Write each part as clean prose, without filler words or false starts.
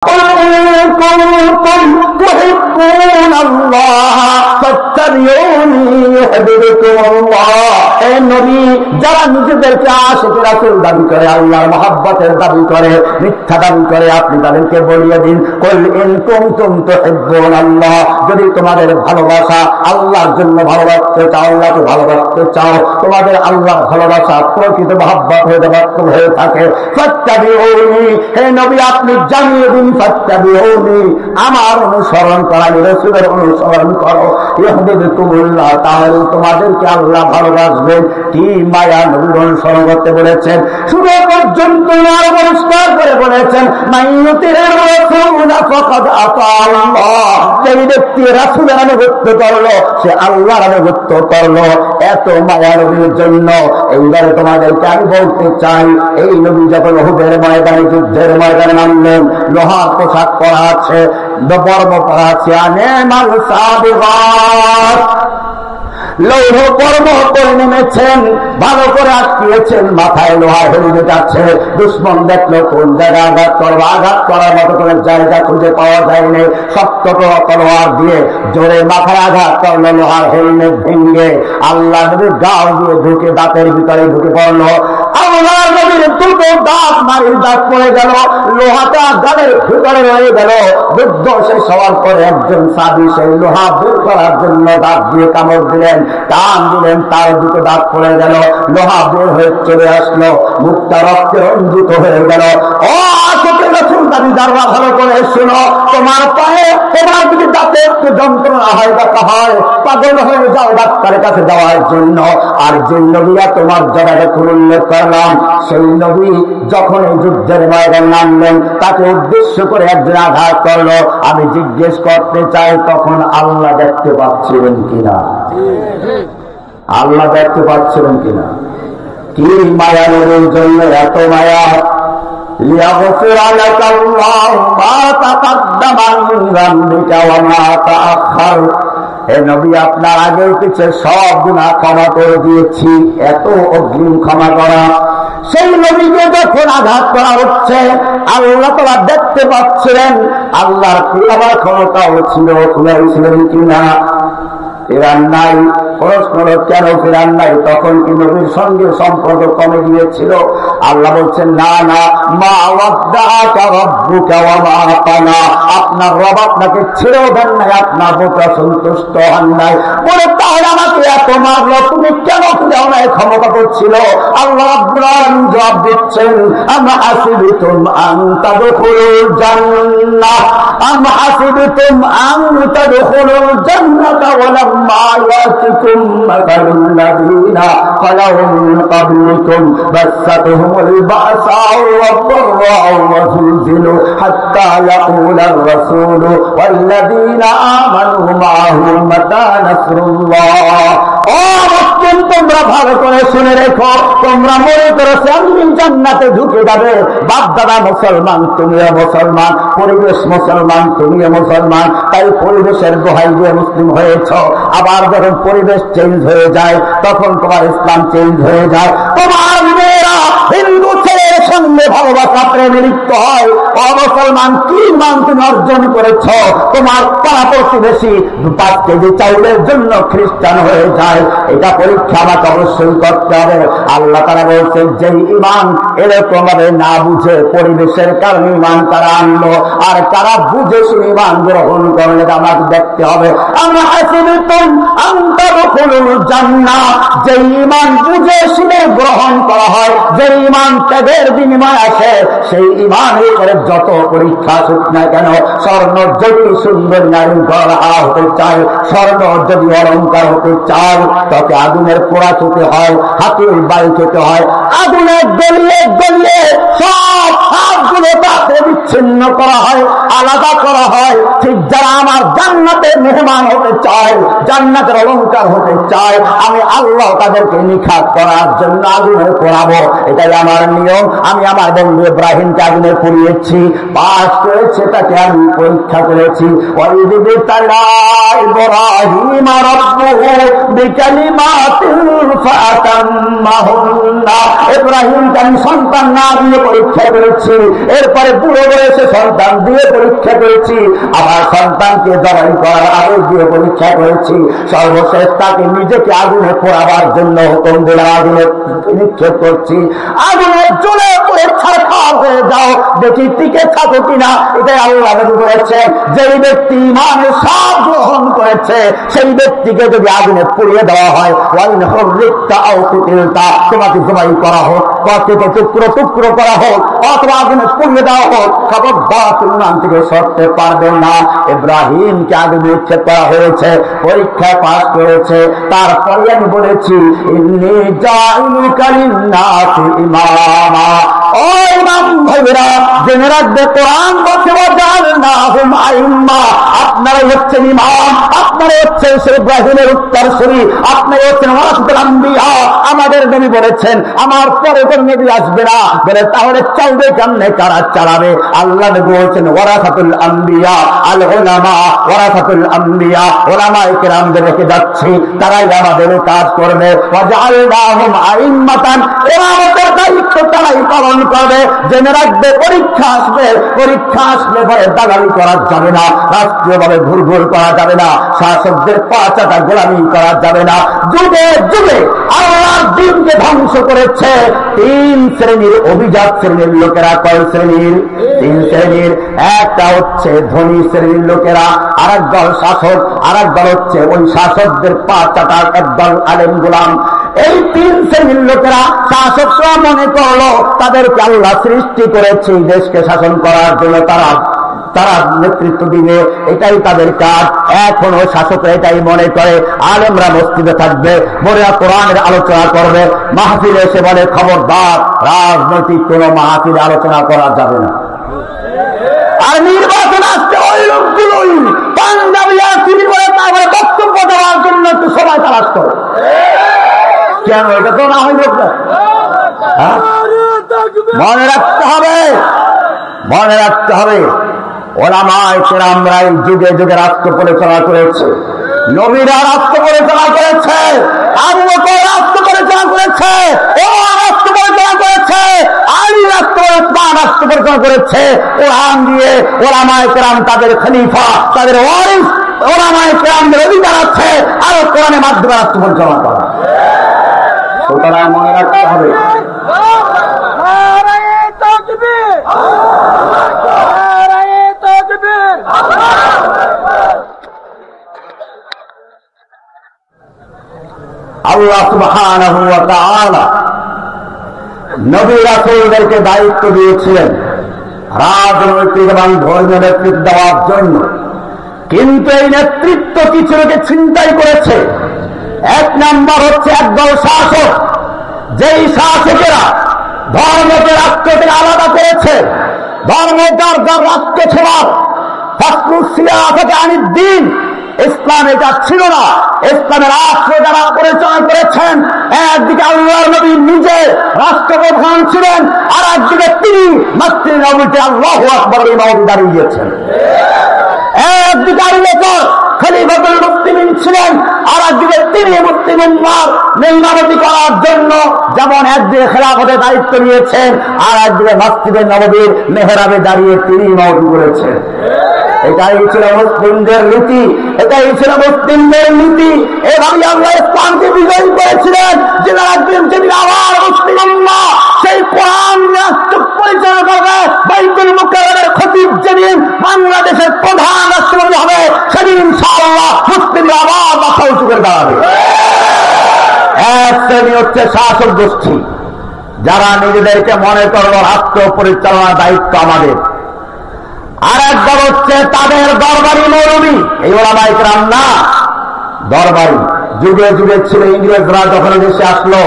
قل إن كنتم تحبون الله فاتبعوني يحببكم الله। এ নবী, যারা নিজেদেরকে আশিক রাসূল দাবি করে, আল্লাহর মহব্বতের দাবি করে, মিথ্যা দাবি করে, আপনি তাদেরকে বলিয়ে দিন, কুল ইন কুনতুম তুহিব্বুন আল্লাহ, যদি তোমাদের ভালোবাসা আল্লাহর জন্য ভালোবাসতে চাও, আল্লাহকে ভালোবাসতে চাও, তোমাদের আল্লাহর ভালোবাসা প্রকৃত মহব্বত হয়ে থাকে, ফাত্তাবিউনি, হে নবী আপনি জানিয়ে দিন, ফাত্তাবিউনি, আমার অনুসরণ করা, রাসূলের অনুসরণ করো, ইউহিব্বুকুমুল্লাহ, তাহলে তোমাদেরকে আল্লাহ ভালোবাসবেন। কি মায়া নবীর অনুসরণ করতে বলেছেন, শুরু পর্যন্ত আর পরিষ্কার করে বলেছেন, মাইয়ুতির রাসূল ফাকাদ আতা আল্লাহ, যেই ব্যক্তি রাসূলের আনুগত্য করলো সে আল্লাহর আনুগত্য করলো। এত মায়া নবীর জন্য এইবারে তোমাদেরকে আমি বলতে চাই, এই নবী যখন উহুদের ময়দানে, যুদ্ধের ময়দানে নামলেন, লোহার পোশাক পরা আছে, বর্ম পরা আছে, আনেমাল সাবিগাত, লৌহ কর্ম করে নেমেছেন, ভালো করে আটকিয়েছেন, মাথায় লোহার হেলমেট আছে। দুশ্মন দেখলো কোন জায়গায় আঘাত করবো, আঘাত করার মতো কোনো জায়গা খুঁজে পাওয়া যায়নি, শক্ত তলোয়ার দিয়ে জোরে মাথায় আঘাত করলো, লোহার হেলমেট ভেঙে আল্লাহ নবীর গাল দিয়ে ঢুকে দাঁতের ভিতরে ঢুকে পড়লো। আল্লাহ নবীর দুটো দাঁত, মারির দাঁত পড়ে গেল, লোহাটা গালের ভিতরে রয়ে গেল। যুদ্ধ শেষ হওয়ার পরে একজন সাহাবী সেই লোহা বের করার জন্য দাঁত দিয়ে কামড় দিলেন, টান দিলেন, তার দুটো দাঁত পড়ে গেল, লোহা বের হয়ে চলে আসলো, মুখটা রক্তে রঞ্জিত হয়ে গেল। ও আশিকের রাসূল দাবিদাররা, ভালো করে শোনো, তোমার পায়ে তোমার যদি দাঁতে একটু যন্ত্রণা হয়, ব্যথা হয়, পাগল হয়ে যাও ডাক্তারের কাছে যাওয়ার জন্য। আর যে নবীরা তোমার জায়গাটা উল্লেখ করলাম, সেই নবী যখন এই যুদ্ধের ময়দানে নামলেন, তাকে উদ্দেশ্য করে একজন আঘাত করলো। আমি জিজ্ঞেস করতে চাই, তখন আল্লাহ দেখতে পাচ্ছিলেন কিনা? আল্লাহ দেখতে পাচ্ছিলেন কিনা? কি মায়া নবীর জন্য এত মায়া! লিয়াগফির লাকা আল্লাহু মা তাকাদ্দামা মিন যামবিকা ওয়া মা তাআখার। হে নবী, আপনার আগের পিছে সব গুনাহ ক্ষমা করে দিয়েছি। এত অগ্রিম ক্ষমা করা! সেই নবীকে যখন আঘাত করা হচ্ছে, আল্লাহ তাআলা দেখতে পাচ্ছিলেন। আল্লাহর ফিরাবার ক্ষমতাও ছিল, খুলেছিলেন কিনা? ফেরান নাই। প্রশ্ন হলো, কেন ফেরান নাই? তখন কি নবীর সঙ্গে সম্পর্ক কমে গিয়েছিল? আল্লাহ বলছেন, না না, মা ওয়াদ্দাআকা রাব্বুকা ওয়া মা কালা, আপনার রব আপনাকে ছেড়েও দেন নাই, আপনার প্রতি সন্তুষ্ট হন নাই। বলে তাহলে আমাকে এত মারলো, তুমি কেন ফিরাও নাই? ক্ষমতা করছিল। আল্লাহ রাব্বুল আলামিন জবাব দিচ্ছেন, আম হাসিবতুম আন তাদখুলুল জান্নাহ, আম হাসিবতুম আন তাদখুলুল জান্নাতা ওয়া লাম্মা ইয়াতিকুম মাসালুল লাযীনা খালাউ মিন ক্বাবলিকুম বাসাতুহুমুল বাসাউ ওয়াদ-দাররাউ ওয়া যুলজিলু হাত্তা ইয়াকুলার রাসূলু ওয়াল লাযীনা আমানু মা'হু মাতা নাসরুল্লাহ। ও মুসলিম, তোমরা ভালো করে শুনে রেখো, তোমরা মনে করেছো আমি জান্নাতে ঢুকে যাবে। বাপ দাদা মুসলমান, তুমিও মুসলমান, পরিবেশ মুসলমান, তুমিও মুসলমান, তাই পরিবেশের দোহাই দিয়ে মুসলিম হয়েছ। আবার যখন পরিবেশ চেঞ্জ হয়ে যায়, তখন তোমার ইসলাম চেঞ্জ হয়ে যায়। তোমার মেয়েরা হিন্দু ছেলের সঙ্গে ভালোবাসা প্রেমে লিপ্ত হয়। ও মুসলমান, কি মান তুমি অর্জন করেছ? তোমার পাড়া প্রতিবেশী 5 কেজি চাউলের জন্য খ্রিস্টান হয়ে যায়। এটা পরীক্ষা আমাকে অবশ্যই করতে হবে। আল্লাহ তাআলা বলছেন, যে ঈমান এরকম ভাবে না বুঝে পরিবেশের কারণে ঈমান তারা আনলো, আর তারা বুঝে সে ঈমান গ্রহণ করলে আমাকে দেখতে হবে। আমরা হাসিবতুম আন তাদখুলুল জান্নাহ, যে ঈমান বুঝে শুনে গ্রহণ করা হয়, যে ঈমান ত্যাগের বিনিময় আসে, সেই ঈমানের করে যত পরীক্ষা আসুক না কেন, স্বর্ণ যদি সুন্দর নারী গড়া হতে চায়, স্বর্ণ যদি অলঙ্কার হতে চায়, তাকে আগুনের পোড়া খেতে হয়, হাতির বাড়ি খেতে হয়, আগুনে গলিয়ে গলিয়ে সব হাতগুলো তাকে বিচ্ছিন্ন করা হয়, আলাদা করা হয়। ঠিক যারা আমার জান্নাতের মেহমান হতে চায়, জান্নাতের অলঙ্কার হতে চায়, আমি আল্লাহ তাদেরকে নিখাত করার জন্য আগুনে পোড়াবো। এটাই আমার নিয়ম। আমি আমার বন্ধু ইব্রাহিমকে আগুনে পুড়িয়েছি, পাস করেছে, তাকে আমি পরীক্ষা করেছি। ইব্রাহিম রাব্বুহু বিকালিমাতিন ফাতাম্মাহুন্না, ইব্রাহিমকে আমি সন্তান না দিয়ে পরীক্ষা করেছি। এরপরে বুড়ো বয়সে সন্তান দিয়ে পরীক্ষা করেছি, আমার সন্তানকে জবাই করার আগে দিয়ে পরীক্ষা করেছি, সর্বশেষ তাকে নিজেকে আগুনে পোড়াবার জন্য হুকুম দিলাম, আগুনে নিক্ষেপ করছি, আগুনে জ্বলে পড়ে ছারখার হয়ে যাও, দেখি টিকে থাকো কিনা। এটাই আল্লাহ নবী বলেছেন, যেই ব্যক্তি ইমানের সব গ্রহণ করেছে সেই ব্যক্তিকে যদি আগুনে পুড়িয়ে দেওয়া হয়, তোমাকে জবাই করা হোক, থেকে টুকরো টুকরো করা হোক, অথবা আগুনে পুড়িয়ে দেওয়া হোক, খবরদার তুমি ইমান থেকে সরতে পারবে না। ইব্রাহিমকে আগুনে নিক্ষেপ করা হয়েছে, পরীক্ষায় পাস করেছে, তারপরে আমি বলেছি ইন্নী জাইলুকা লিন্নাসি ইমামা। ও ইমাম ভাইরা, জেনে রাখবে কোরআন বলছে ওয়াজআলনাহুম আইম্মা, আপনারা হচ্ছেন ইমাম, আপনারা হচ্ছেন ইব্রাহিমের উত্তরসূরি, আপনারা হচ্ছেন ওয়ারাসাতুল আম্বিয়া। আমাদের নবী বলেছেন আমার পরে কোন নবী আসবে না, বলে তাহলে চলবে কেমনে, কারা চালাবে? আল্লাহ নবী বলেছেন ওয়ারাসাতুল আম্বিয়া আল উলামা, ওয়ারাসাতুল আম্বিয়া উলামায়ে কেরামদের রেখে যাচ্ছি, তারাই আমাদের কাজ করবে। ওয়াজআলনাহুম আইম্মাতান, ইমামতের দায়িত্ব তারাই পালন করবে। জেনে রাখবে পরীক্ষা আসবে, পরীক্ষা আসলে পরে দালালি করা যাবে না, রাষ্ট্রীয়ভাবে ঘুরঘুর করা যাবে না, শাসকদের পাচাটা গোলামি করা যাবে না। যুগে যুগে আল্লাহর দ্বীনকে ধ্বংস করেছে তিন শ্রেণীর অভিজাত শ্রেণীর লোকেরা। কয় শ্রেণীর? তিন শ্রেণীর। একটা হচ্ছে ধনী শ্রেণীর লোকেরা, আর এক দল শাসক, আর এক দল হচ্ছে ওই শাসকদের পাচাটা একদল আলেম গোলাম। এই তিন শ্রেণীর লোকেরা শাসকরা মনে করলো তাদেরকে আল্লাহ সৃষ্টি করেছে দেশকে শাসন করার জন্য, তারা নেতৃত্ব দিবে, এটাই তাদের কাজ। এখনো শাসকরা এটাই মনে করে। আলেমরা মসজিদে থাকবে, বড়রা কোরআনের আলোচনা করবে, মাহফিলে এসে বলে খবরদার রাজনৈতিক কোন মাহফিলে আলোচনা করা যাবে না। আর নির্বাচন আসছে ওই লোকগুলোই পাঞ্জাবি আর সিভিল বলে তারপরে বক্তব্য দেওয়ার জন্য একটু সবাই তালাশ করে। কেন? এটা তো না হয় লোকটা। মনে রাখতে হবে, মনে রাখতে হবে ওলামায়ে কেরামরা যুগে যুগে রাষ্ট্র পরিচালনা করেছে, নবীরা রাষ্ট্র পরিচালনা করেছে, আবু বকর রাষ্ট্র পরিচালনা করেছে, ওমর রাষ্ট্র পরিচালনা করেছে, আলী রাষ্ট্র পরিচালনা করেছে। কোরআন দিয়ে ওলামায়ে কেরাম তাদের খলিফা, তাদের ওয়ারিস, ওলামায়ে কেরামদের অধিকার আছে আরো কোরআনের মাধ্যমে রাষ্ট্র পরিচালনা করা। সুতরাং মনে রাখতে হবে আল্লাহ সুবহানাহু ওয়া তাআলা নবী রাসূলদেরকে দায়িত্ব দিয়েছিলেন রাজনৈতিক এবং ধর্মীয় নেতৃত্ব দেওয়ার জন্য, কিন্তু এই নেতৃত্ব কিছু লোকে ছিনতাই করেছে। এক নাম্বার হচ্ছে একদল শাসক, যেই শাসকেরা ধর্মকে রাষ্ট্র থেকে আলাদা করেছে, ধর্মটার যার রাষ্ট্র ছোড়ার দিন ইসলাম এটা ছিল না। ইসলামের রাষ্ট্র যারা পরিচালনা করেছেন, একদিকে আল্লাহর নবী নিজে রাষ্ট্রপ্রধান ছিলেন, আর একদিকে তিনি মসজিদে নববীতে আল্লাহু আকবার ইমামতি দাঁড়িয়ে গিয়েছেন। একদিকে আবু বকর খলিফাতুল মুসলিমিন ছিলেন, আর একদিকে তিনি মুসলিম উম্মাহর ইমামতি করার জন্য যেমন একদিকে খেলাফতের দায়িত্ব নিয়েছেন, আর একদিকে মসজিদে নববীর মেহরাবে দাঁড়িয়ে তিনি ইমামতি করেছেন। এটাই ছিল মুসলিমদের নীতি, এটাই ছিল মুসলিমদের নীতি। এভাবে আল্লাহ ইসলামকে বিজয়ী করেছিলেন। যেদিন আবার মুসলিম উম্মাহ সেই কোরআন রাষ্ট্র পরিচালনা করবে, বাইতুল মুকাররমের খতিব যেদিন বাংলাদেশের প্রধান রাষ্ট্রপতি হবে, সেদিন ইনশাআল্লাহ মুসলিমরা আবার মাথা উঁচু করে দাঁড়াবে। এক শ্রেণী হচ্ছে শাসক গোষ্ঠী, যারা নিজেদেরকে মনে করল রাষ্ট্র পরিচালনার দায়িত্ব আমাদের। আর এক দল হচ্ছে তাদের দরবারি মৌলবী, এই ওলামায়ে কেরাম না, দরবারি। যুগে যুগে ছিল, ইংরেজরা যখন দেশে আসলো,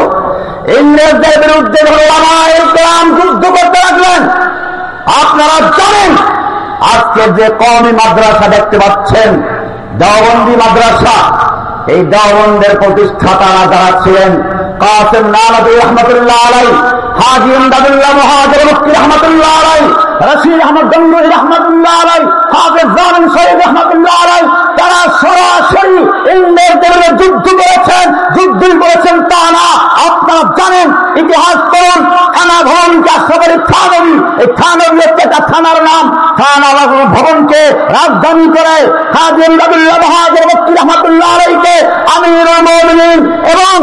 ইংরেজদের বিরুদ্ধে ওলামায়ে কেরাম যুদ্ধ করতে লাগলেন। আপনারা জানেন আজকে যে কওমি মাদ্রাসা দেখতে পাচ্ছেন, দেওবন্দি মাদ্রাসা, এই দেওবন্দের প্রতিষ্ঠাতারা যারা ছিলেন কাসেম নানবী রহমতুল্লাহ আলাইহি, হাজী ইমদাদুল্লাহ মুহাজির মুফতি রহমতুল্লাহ আলাইহি, রশিদ আহমদ গঙ্গুহি রহমতুল্লাহ আলাইহি, হাফেজ জামান শরীফ রহমতুল্লাহ আলাইহি, তারা সরাসরি ইংরেজদের যুদ্ধ করেছেন, যুদ্ধই করেছেন তা না। আপনারা জানেন, ইতিহাস করুন, থানা ভবনকে আশ্রয় থানবী, এই থানবী হচ্ছে একটা থানার নাম। থানা ভবনকে রাজধানী করে হাজী আব্দুল্লাহ বাহাদুর মক্কি রহমাতুল্লাহ আলাইহিকে আমিরুল মুমিনিন এবং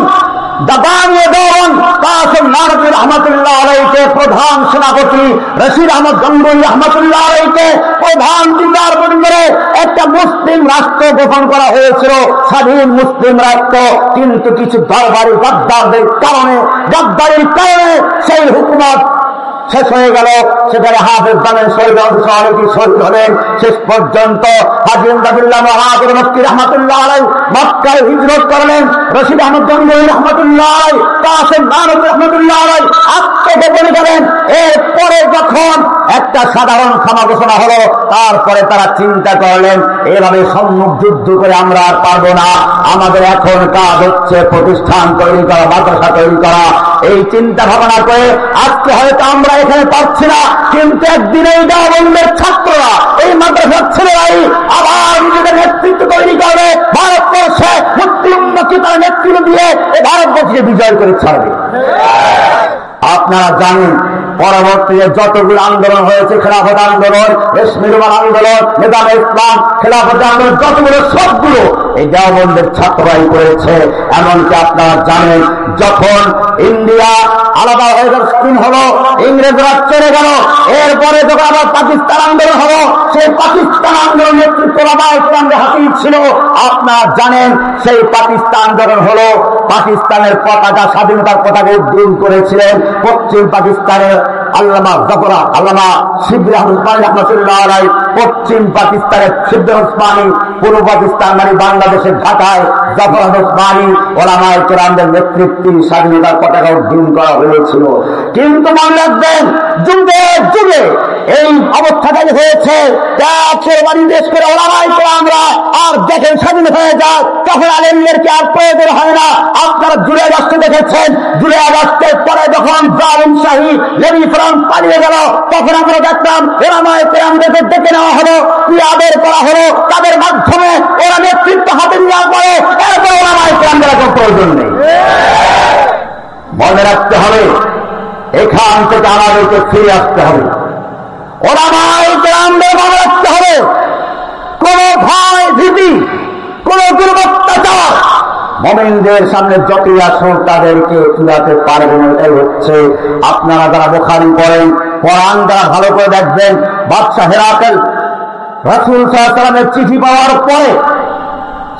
প্রধান সেনাপতি রশিদ আহমদ গঙ্গুহি রহমতুল্লাহ আলাইহিকে প্রধান বিচারপতি করে একটা মুসলিম রাষ্ট্র গঠন করা হয়েছিল, স্বাধীন মুসলিম রাষ্ট্র। কিন্তু কিছু দরবারি গাদ্দারদের কারণে, গাদ্দারির কারণে সেই হুকুমত শেষ হয়ে গেল। সেখানে হাফেজ জানেন শহীদ হলেন। শেষ পর্যন্ত হাজী আব্দুল্লাহ বাহাদুর মক্কি রহমাতুল্লাহ আলাইহি মক্কায় হিজরত করলেন। রশিদ আহমদ গঙ্গুহি রহমাতুল্লাহ আলাইহি, কাসেম নানভী রহমাতুল্লাহ আলাইহি আত্মগোপন করেন। এরপরে যখন একটা সাধারণ ক্ষমা ঘোষণা হলো, তারপরে তারা চিন্তা করলেন এভাবে সম্মুখ যুদ্ধ করে আমরা আর পারবো না, আমাদের এখন কাজ হচ্ছে প্রতিষ্ঠান তৈরি করা, মাদ্রাসা তৈরি করা। এই চিন্তা ভাবনা করে আজকে হয়তো আমরা এখানে পাচ্ছি না, কিন্তু একদিন এই দেওবন্দের ছাত্ররা, এই মাদ্রাসার ছেলেরাই আবার নিজেদের নেতৃত্ব তৈরি করবে, ভারতবর্ষে মুসলিমকে তারা নেতৃত্ব দিয়ে এই ভারতবর্ষকে বিজয় করে ছাড়বে। আপনারা জানেন পরবর্তীতে যতগুলো আন্দোলন হয়েছে, খেলাফত আন্দোলন, রেশমি রুমাল আন্দোলন, নিজামে ইসলাম, খেলাফত আন্দোলন, যতগুলো সবগুলো এই দেওবন্দের ছাত্ররাই করেছে। এমনকি আপনারা জানেন যখন ইন্ডিয়া আলাদা হয়ে স্বাধীন হলো, ইংরেজরা চলে গেল, এরপরে যখন আবার পাকিস্তান আন্দোলন হলো, সেই পাকিস্তান আন্দোলন নেতৃত্ব ইসলামের হাতেই ছিল। আপনারা জানেন সেই পাকিস্তান যখন হলো, পাকিস্তানের পতাকা, স্বাধীনতার পতাকা উদ্বোধন করেছিলেন পশ্চিম পাকিস্তানের আল্লামা শিবলি উসমানী রহমতুল্লাহ আলাইহি। পশ্চিম পাকিস্তানের শিবলি উসমানী, পূর্ব পাকিস্তান মানে বাংলাদেশের ঢাকায় জাফর উসমানী ওলামায়ে কেরামদের নেতৃত্বে স্বাধীনতার পতাকা উদ্বোধন করা হয়েছিল। কিন্তু মনে রাখবেন, যুগে যুগে এই অবস্থাটা হয়েছে, ট্যাক্সের বাড়ি দেশ করে ওলামায়ে কেরামরা আর দেখেন স্বাধীন হয়ে যায়, তখন আলেমদেরকে আর প্রয়োজন হয় না। আপনারা জুলাই আগস্টে দেখেছেন, জুলাই আগস্টের পরে যখন জালিম শাহী লেবি ফ্রন্ট পালিয়ে গেল, তখন আমরা দেখলাম ওলামায়ে কেরামদেরকে ডেকে নেওয়া হলো, আদর করা হলো, তাদের মাধ্যমে ওরা নেতৃত্ব হাতে নেওয়ার পরে এরপরে ওলামায়ে কেরামদের কোনো প্রয়োজন নেই। মনে রাখতে হবে, এখান থেকে আমাদেরকে ফিরে আসতে হবে। ওলামায়ে কেরামদের মনে রাখতে হবে, কোন ভয় ভীতি, কোন দুর্বত্যাচার মুমিনদের সামনে যতই আসুন তাদেরকে চুলাতে পারবে না। এটাই হচ্ছে, আপনারা যারা বুখারী পড়েন, কোরআন যারা ভালো করে দেখবেন, বাদশা হেরাকেল রাসূল সাল্লাল্লাহু আলাইহি ওয়াসাল্লামের চিঠি পাওয়ার পরে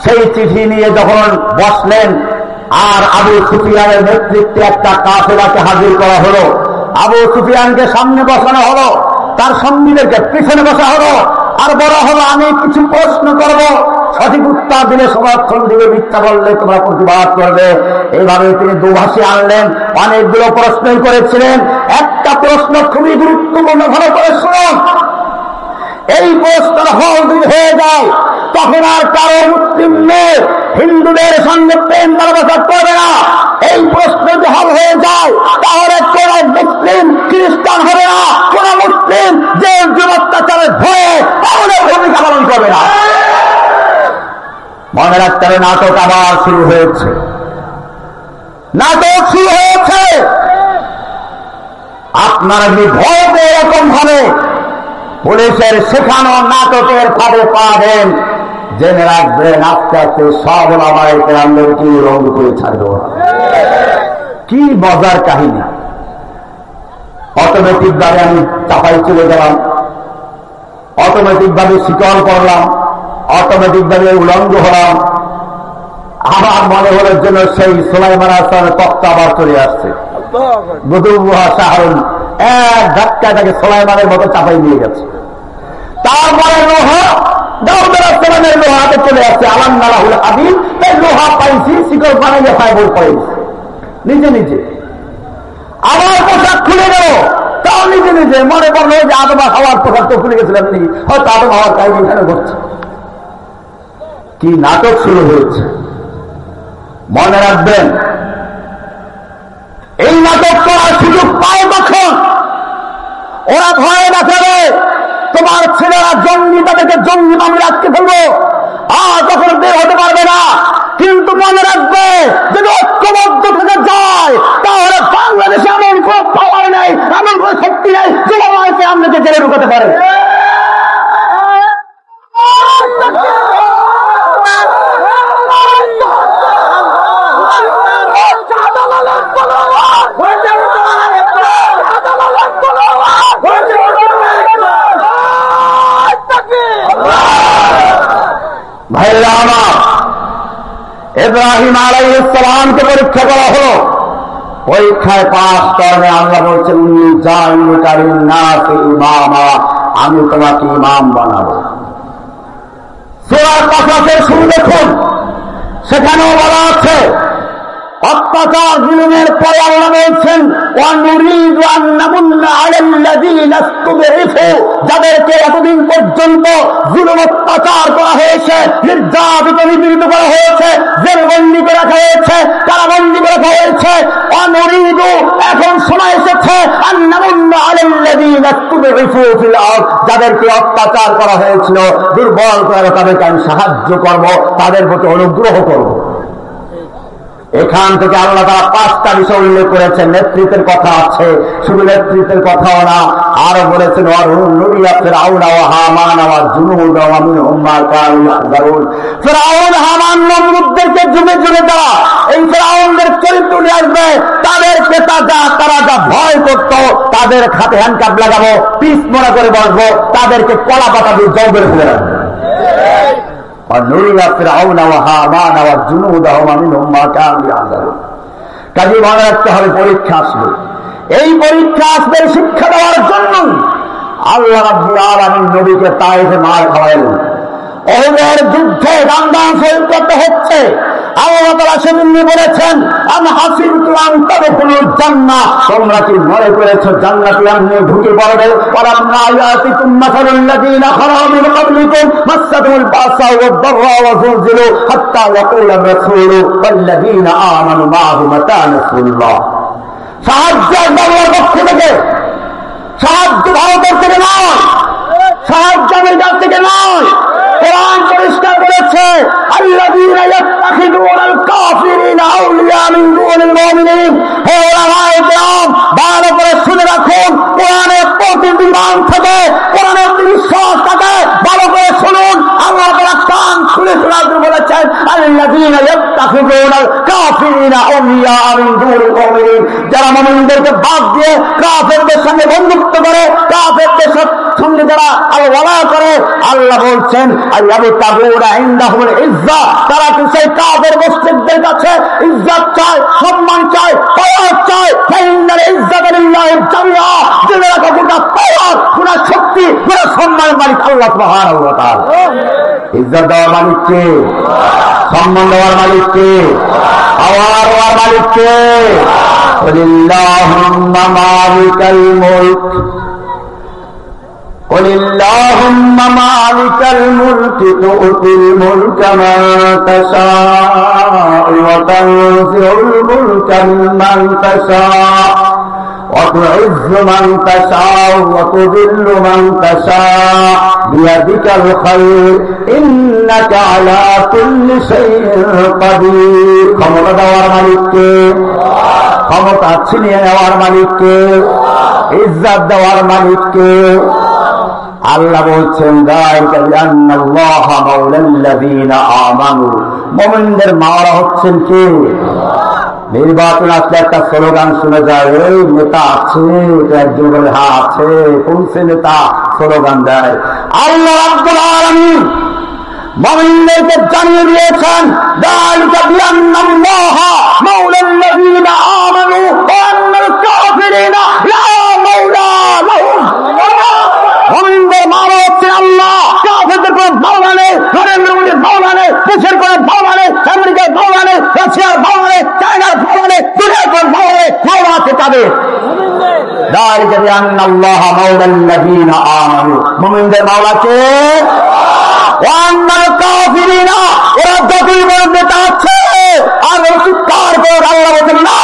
সেই চিঠি নিয়ে যখন বসলেন, আর আবু সুফিয়ানের নেতৃত্বে একটা কাফেলাকে হাজির করা হলো, আবু সুফিয়ানকে সামনে বসানো হলো, তার সঙ্গীদেরকে পিছনে বসা হলো, আর বলা হলো আমি কিছু প্রশ্ন করব, সঠিক উত্তর দিলে সমর্থন দিবে, মিথ্যা বললে তোমরা প্রতিবাদ করবে। এইভাবে তিনি দুভাষী আনলেন, অনেকগুলো প্রশ্নই করেছিলেন। একটা প্রশ্ন খুবই গুরুত্বপূর্ণ, ভালো করে শুনুন। এই প্রশ্ন হল হয়ে যায়, তখন আর কারো মুসলিম মেয়ে হিন্দুদের সঙ্গে প্রেম ভালোবাসা করবে না। এই প্রশ্ন যদি হল হয়ে যায়, তাহলে কোন মুসলিম খ্রিস্টান হবে না, কোন মুসলিম যে অত্যাচারের ভয়ে তাহলে ভূমিকা পালন করবে না। মনে রাখতে হবে, নাটক আবার শুরু হয়েছে, নাটক শুরু হয়েছে। আপনারা যদি ভয় পেয়ে এরকম ভাবে পুলিশের শেখানো নাটকের ফাঁদে পা দেন, জেনে রাখবেন আস্তে আস্তে সব ওলামায়ে কেরামদেরকে রঙ করে ছাড়বে। কি মজার কাহিনী! অটোমেটিক ভাবে আমি চাপাই চলে গেলাম, অটোমেটিক ভাবে শিকল করলাম, অটোমেটিক ভাবে উলঙ্গ হলাম। আমার মনে হওয়ার জন্য সেই সুলাইমান আসলামের তক্তা আবার চলে আসছে। শাহরুন এক ধাক্কায় তাকে সুলাইমানের মতো চাপাই নিয়ে গেছে। তারপরে লোহা, দাউদের আসলামের লোহা হাতে চলে আসছে। আলান্নালাহুল হাদিদ, এই লোহা পাইছি, শিকল বানাইয়া ফাইবর পড়েছি নিজে নিজে। আবার পোশাক খুলে গেল, তাও নিজে নিজে মনে করলো যে আদম হাওয়ার পোশাক তো খুলে গেছিলেন, হয়তো আদম হাওয়ার কাহিনী এখানে ঘটছে। কি নাটক শুরু হয়েছে! মনে রাখবেন, এই নাটক করার সুযোগ পায় তখন ওরা ভয় দেখাবে, তোমার ছেলেরা জঙ্গি, তাদেরকে জঙ্গি মামলা আটকে ফেলবো। আর নেই, এমন কোন শক্তি নেই যে আমাকে আপনাকে জেলে ঢুকাতে পারে। ভাইরা আমার, ইব্রাহিম আলাইহিস সালামকে পরীক্ষা করা হলো, পরীক্ষায় পাস করবে। আল্লাহ বলছেন জাইলুকা লিন-নাসি ইমামা, আমি তোমাকে ইমাম বানাবো। সূরা কাসাসের শুরু দেখুন, সেখানেও বলা আছে অত্যাচার জুলুমের পরে আল্লাহ বলছেন ওয়ানুরিদু আন নামুন্না আলাল্লাযীনা ইসতুদঈফু, যাদেরকে এতদিন পর্যন্ত জুলুম অত্যাচার করা হয়েছে, নির্যাতিত নিপীড়িত করা হয়েছে, জেলবন্দি করে রাখা হয়েছে, কারাবন্দি করে রাখা হয়েছে, ওয়ানুরিদু, এখন সময় এসেছে আন নামুন্না আলাল্লাযীনা ইসতুদঈফু ফিল আরদ, যাদেরকে অত্যাচার করা হয়েছিল, দুর্বল করে তাদেরকে আমি সাহায্য করব, তাদের প্রতি অনুগ্রহ করব। এখান থেকে আল্লাহ তাআলা 5টা বিষয় উল্লেখ করেছেন। নেতৃত্বের কথা আছে, শুধু নেতৃত্বের কথাও না, আরো বলেছেন ফিরআউন ওয়া হামান ওয়া জুনুদ ওয়া মিনহুম মা কানু ইয়াহযারুন। ফিরআউন হামান নমরুদদেরকে যুগে যুগে তারা এই ফিরআউনদের চরিত্র নিয়ে আসবে, তাদেরকে তারা যা ভয় করত, তাদের হাতে হ্যান্ডকাপ লাগাবো, পিস মোড়া করে বসবো, তাদেরকে কলা পাতা দিয়ে জল করে ফেলে রাখবো। কাজে মনে রাখতে হবে পরীক্ষা আসবে, এই পরীক্ষা আসবে শিক্ষা দেওয়ার জন্য। আল্লাহ রাব্বুল আলামিন নবীকে তায়েফে মার খাওয়ালেন, ওহদের যুদ্ধে রামদান শহীদ করতে হচ্ছে। আল্লাহ তাআলা সেদিন বলেছেন আম হাসিবতুম আন তাদখুলুল জান্নাহ, তোমরা কি মনে করেছো জান্নাতে এমনি ঢুকে পড়বে? ওয়ালাম্মা ইয়াতিকুম মাসালুল লাযীনা খালাউ মিন ক্বাবলিকুম মাসসাতুল বাসা ওয়াদ দাররা ওয়া যুলজিলু হাত্তা ইয়াকুলা রাসূলু ওয়াল লাযীনা আমানু মা'হু মাতা নাসরুল্লাহ। সাহায্য আল্লাহর পক্ষ থেকে, সাহায্য ভারতের থেকে নয়, সাহায্য আমেরিকার থেকে নয়। কোরআন পরিষ্কার বলেছে আল্লাযীনা ইয়াত্তাখিযুনাল কাফিরিনা আউলিয়া মিন দুনিল মুমিনিন। হে ওলামায়ে কেরাম, ভালো করে শুনে রাখুন, কোরআনের প্রতিবিধান থেকে, কোরআনের বিশ্বাস থাকে, ভালো করে শুনুন। আল্লাহ তাআলা কান খুলে শোনার জন্য বলেছেন আল্লাযীনা ইয়াত্তাখিযুনাল কাফিরিনা আউলিয়া মিন দুনিল মুমিনিন, যারা মুমিনদেরকে বাদ দিয়ে কাফেরদের সঙ্গে বন্ধুত্ব করে, কাফেরদের সঙ্গে যারা আল-ওয়ালা করে, আল্লাহ বলছেন তারা কি সেই কাফের মুশরিকদের কাছে ইজ্জত চায়, সম্মান চায়, পাওয়ার চায়? কোন শক্তি, কোন সম্মানের মালিক আল্লাহ সুবহানাহু ওয়া তাআলা। ইজ্জত দেওয়ার মালিক কে? সম্মান দেওয়ার মালিক কে? পাওয়ার দেওয়ার মালিক কে? কুলিল্লাহুম্মা মালিকাল মুলক قل اللهم مالك الملك تؤتي الملك من تشاء وتنزع الملك ممن تشاء وتعز من تشاء وتذل من تشاء بيدك الخير إنك على كل شيء قدير। ক্ষমতা দেওয়ার মালিককে, ক্ষমতা ছিনিয়ে নেওয়ার মালিককে, ইজ্জত দেওয়ার মালিককে। আল্লাহ বলছেন মুমিনদের মাওলা হচ্ছেন কে? নির্বাচন আসলে একটা স্লোগান শুনে যায়, এই নেতা আছে, একজন বলে হ্যাঁ আছে, কোন সে নেতা, স্লোগান দেয়। আল্লাহ রাব্বুল আলামিন মুমিনদেরকে জানিয়ে দিয়েছেন যালিকা বিআন্নাল্লাহা মাওলাল্লাযীনা আমানু ওয়া আন্নাল কাফিরিনা লা মাওলা লাহুম। মুমিনদের মাওলা হচ্ছেন আল্লাহ, কাফেরদের কোনো মাওলা নেই, নরেন্দ্র মোদীর মাওলা নেই, দেশের কোনো মাওলা নেই, আমেরিকার মাওলা নেই, রাশিয়ার মাওলা নেই, চায়নার মাওলা নেই, দুনিয়ার কোনো মাওলা নেই। মাওলা আছে কাদের? যালিকা বিআন্নাল্লাহা মাওলাল্লাযীনা আমানু, মুমিনদের মাওলা কে? ওয়া আন্নাল কাফিরিনা, ওরা যতই বড় নেতা আছে আর চিৎকার করে আল্লাহ বলেন না,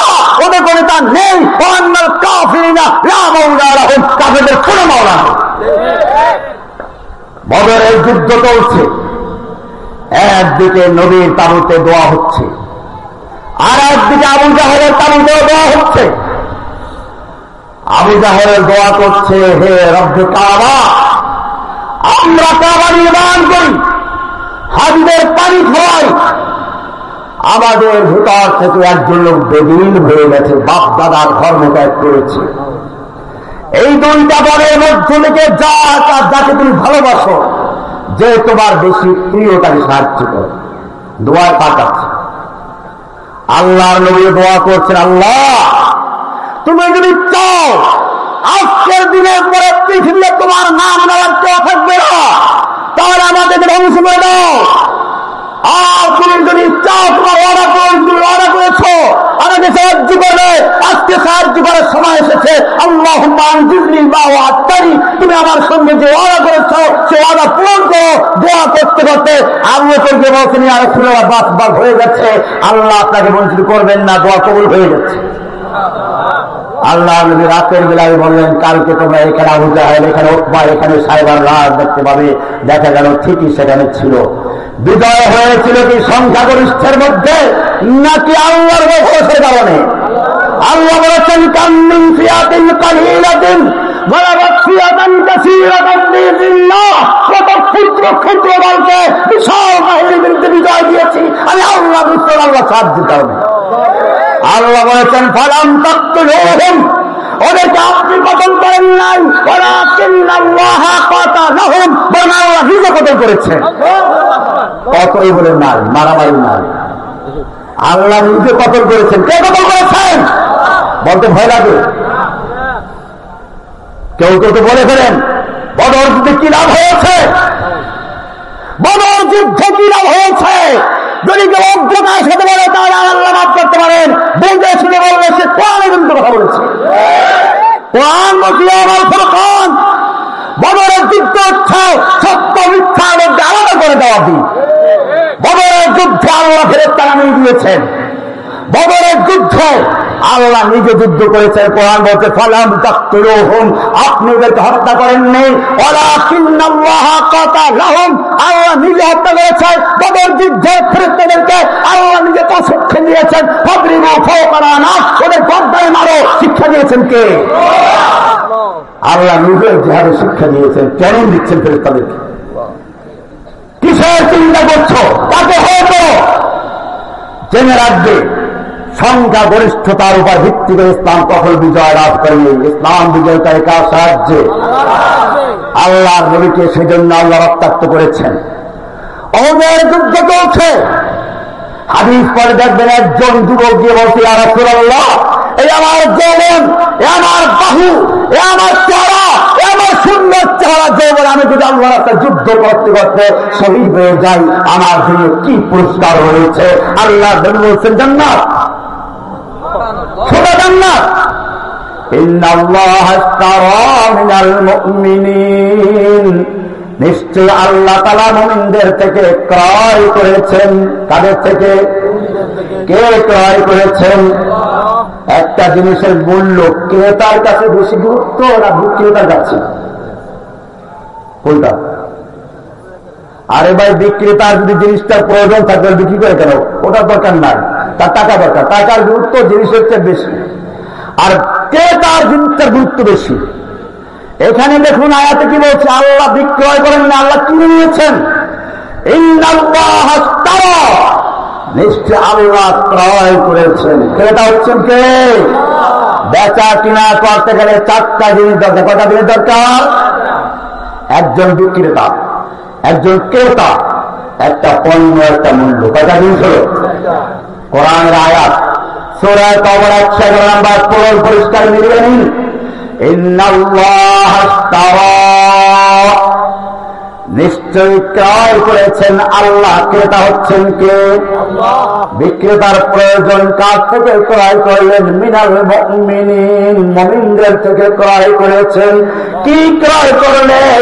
ওদের কোনো নেতা নেই। ওয়া আন্নাল কাফিরিনা লা মাওলা লাহুম, কাফেরদের কোনো মাওলা নেই। বদরের যুদ্ধ চলছে, একদিকে নবীর তাবুতে দোয়া হচ্ছে, আর একদিকে আবু জাহেলের তাবুতেও দোয়া হচ্ছে। আবু জাহেল দোয়া করছে, হে রব্বে কাবা, আমরা কাবা নির্মাণ করি, হাজিদের পানি খাওয়াই, আমাদের ভিতর থেকে একজন লোক বেদিন হয়ে গেছে, বাপ দাদার ধর্ম ত্যাগ করেছে। এই দুইটা বলের মধ্যে থেকে যাকে তুমি ভালোবাসো, যে তোমার বেশি প্রিয়, তাকে সাহায্য করো। দোয়া পাঠাচ্ছে। আল্লাহর নবী দোয়া করছেন, আল্লাহ তুমি যদি চাও আজকের দিনের পরে পৃথিবীতে তোমার নাম নেওয়ার কেউ থাকবে না, তাহলে আমাদেরকে ধ্বংস করে দাও। আর তুমি যদি চাও তোমার ওয়াদা করেছো আমাকে সাহায্য করবে, আজকে সাহায্য করার সময় এসেছে। আল্লাহুম্মা আনজিলনি মা ওয়া'আদতানি, তুমি আমার সঙ্গে যে ওয়াদা করেছো সে ওয়াদা পূরণ করো। দোয়া করতে করতে আবু বকরকে বলছেন, ইয়া রাসূলুল্লাহ, বাস হয়ে গেছে, আল্লাহ আপনাকে বঞ্চিত করবেন না, দোয়া কবুল হয়ে গেছে। আল্লাহ নবী রাতের বেলায় বললেন, কালকে তোমরা এখানে আবু জাহেল, এখানে উতবা, এখানে সাইবার রাজ দেখতে পাবে। দেখা গেল ঠিকই সেখানে ছিল। বিজয় হয়েছিল কি সংখ্যাগরিষ্ঠের মধ্যে, নাকি আল্লাহর ভরসার কারণে? আল্লাহ বলেছেন, কাম মিন ফিয়াতিন কালিলাতিন গালাবাত ফিয়াতান কাসীরাতান বিইذنিল্লাহ, কত ক্ষুদ্র ক্ষুদ্র দলকে বিশাল বাহিনীর বিরুদ্ধে বিজয় দিয়েছি আমি আল্লাহ, বিশাল আল্লাহ সাহায্যের কারণে। আল্লাহ বলেছেন, ফালাম তাকতুলুহুম, ওদেরকে আপনি কতল করেন নাই, ওয়ালাকিন্নাল্লাহ কাতালাহুম, বরং আল্লাহ নিজে কতল করেছেন। কতই বলে নাই, মারামারি নাই, আল্লাহ নিজে কতল করেছেন। কে কতল করেছেন বলতে ভয় লাগে। কেউ কেউ তো বলে ফেলেন, বদর যুদ্ধে কি লাভ হয়েছে, বদর যুদ্ধে কি লাভ হয়েছে। যদি কেউ অজ্ঞতার সাথে বলে তাহলে আল্লাহ মাফ করতে পারেন, বুঝে শুনে বললে সে কোরআনের বিরুদ্ধে কথা বলেছে। কোরআন ফুরকান, বদরের যুদ্ধ হচ্ছে সত্য মিথ্যার মধ্যে আলাদা করে দেওয়া দিন। বদরের যুদ্ধে আল্লাহ ফেরেশতা নামিয়ে দিয়েছেন, বদরের যুদ্ধে আল্লাহ নিজে যুদ্ধ করেছেন। কোরআন বলতে, ফালাম তাকতুলুহুম, আপনি ওদেরকে হত্যা করেননি, ওয়ালাকিন্নাল্লাহ কাতালাহুম, আল্লাহ নিজে হত্যা করেছেন। বদর যুদ্ধে ফেরেশতাদেরকে আল্লাহ নিজে প্রশিক্ষণ দিয়েছেন। ফাদরিবু ফাওকা রানাস, ওদের গর্দানে মারো, শিক্ষা দিয়েছেন কে? আল্লাহ নিজে জিহাদের শিক্ষা দিয়েছেন। কেন দিচ্ছেন ফেরেশতাদেরকে? কিসের চিন্তা করছো? তাকে হয়তো জেনে রাখবে, সংখ্যাগরিষ্ঠতার উপর ভিত্তি করে ইসলাম কখন বিজয় লাভ করে। ইসলাম বিজয় করে কার সাহায্যে? আল্লাহর নবীকে সেজন্য আল্লাহ রক্তাক্ত করেছেন। ওদের যুদ্ধ চলছে, হাদিস পরে দেখবেন একজন যুবক গিয়ে বলছে, ইয়া রাসূলুল্লাহ, এই আমার যৌবন, এ আমার বাহু, এ আমার চেহারা, এ আমার সুন্দর চেহারা যৌবন, আমি যদি আল্লাহর রাস্তায় যুদ্ধ করতে করতে শহীদ হয়ে যাই, আমার জন্য কি পুরস্কার রয়েছে? আল্লাহ নবী বলছেন, জান্নাত। ছোট জান্নাত। ইন্নাল্লাহা আশতারা মিনাল মুমিনিন, নিশ্চয় আল্লাহ তাআলা মুমিনদের থেকে ক্রয় করেছেন। কাদের থেকে? কে ক্রয় করেছেন? একটা জিনিসের মূল্য ক্রেতার কাছে বেশি গুরুত্ব না বিক্রেতার কাছে? কোনটা? আরে ভাই, বিক্রেতার যদি জিনিসটার প্রয়োজন থাকে বিক্রি করে কেন? ওটার দরকার নাই, তার টাকা দরকার। টাকার গুরুত্ব জিনিসের চেয়ে বেশি, আর ক্রেতার জিনিসটার গুরুত্ব বেশি। এখানে দেখুন আয়াতে কি বলছে, আল্লাহ বিক্রয় করেন না, আল্লাহ কিনে নিয়েছেন। ইন্নাল্লাহা আশতারা, নিশ্চয় আল্লাহ ক্রয় করেছেন। ক্রেতা হচ্ছেন কে? বেচা কিনা করতে গেলে চারটা জিনিস দরকার। কটা জিনিস দরকার? একজন বিক্রেতা, একজন ক্রেতা, একটা পণ্য, একটা মূল্য। কটা জিনিস হলো? কোরআনের আয়াত সূরা তাওবার ১১ নম্বর পরিষ্কার মিলিয়ে নিন। ইন্নাল্লাহা আশতারা, নিশ্চয় ক্রয় করেছেন আল্লাহ। ক্রেতা হচ্ছেন কে? বিক্রেতার প্রয়োজন কার থেকে ক্রয় করলেন? মিনাল মুমিনিন, মুমিনদের থেকে ক্রয় করেছেন। কি ক্রয় করলেন?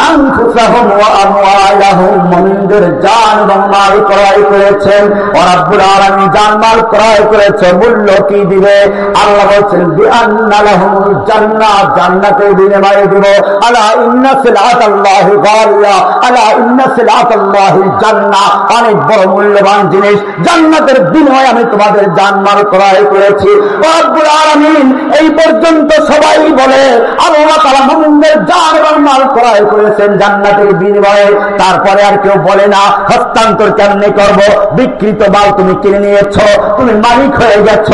আনফুসাহুম ওয়া আমওয়ালাহুম, মুমিনদের জান এবং মাল ক্রয় করেছেন। ওয়া রাব্বুল আলামিন জান মাল ক্রয় করেছে, মূল্য কি দিবে? আল্লাহ বলেছেন বিআন্না লাহুমুল জান্নাহ, জান্নাতের বিনিময়ে দিব। আলা ইন্না সিলাতাল্লাহি গালিয়া, আলা ইন্না সিলাতাল্লাহিল জান্নাহ, অনেক বড় মূল্যবান জিনিস, জান্নাতের বিনিময়ে আমি তোমাদের জান মাল ক্রয় করেছি। ওয়া রাব্বুল আলামিন এই পর্যন্ত সবাই বলে আল্লাহ তাআলা মুমিনদের জান এবং মাল ক্রয় করেছেন জান্নাতের বিনিময়ে, তারপরে আর কেউ বলে না হস্তান্তর কেমনে করব? বিকৃত মাল তুমি কিনে নিয়েছ, তুমি মালিক হয়ে গেছ,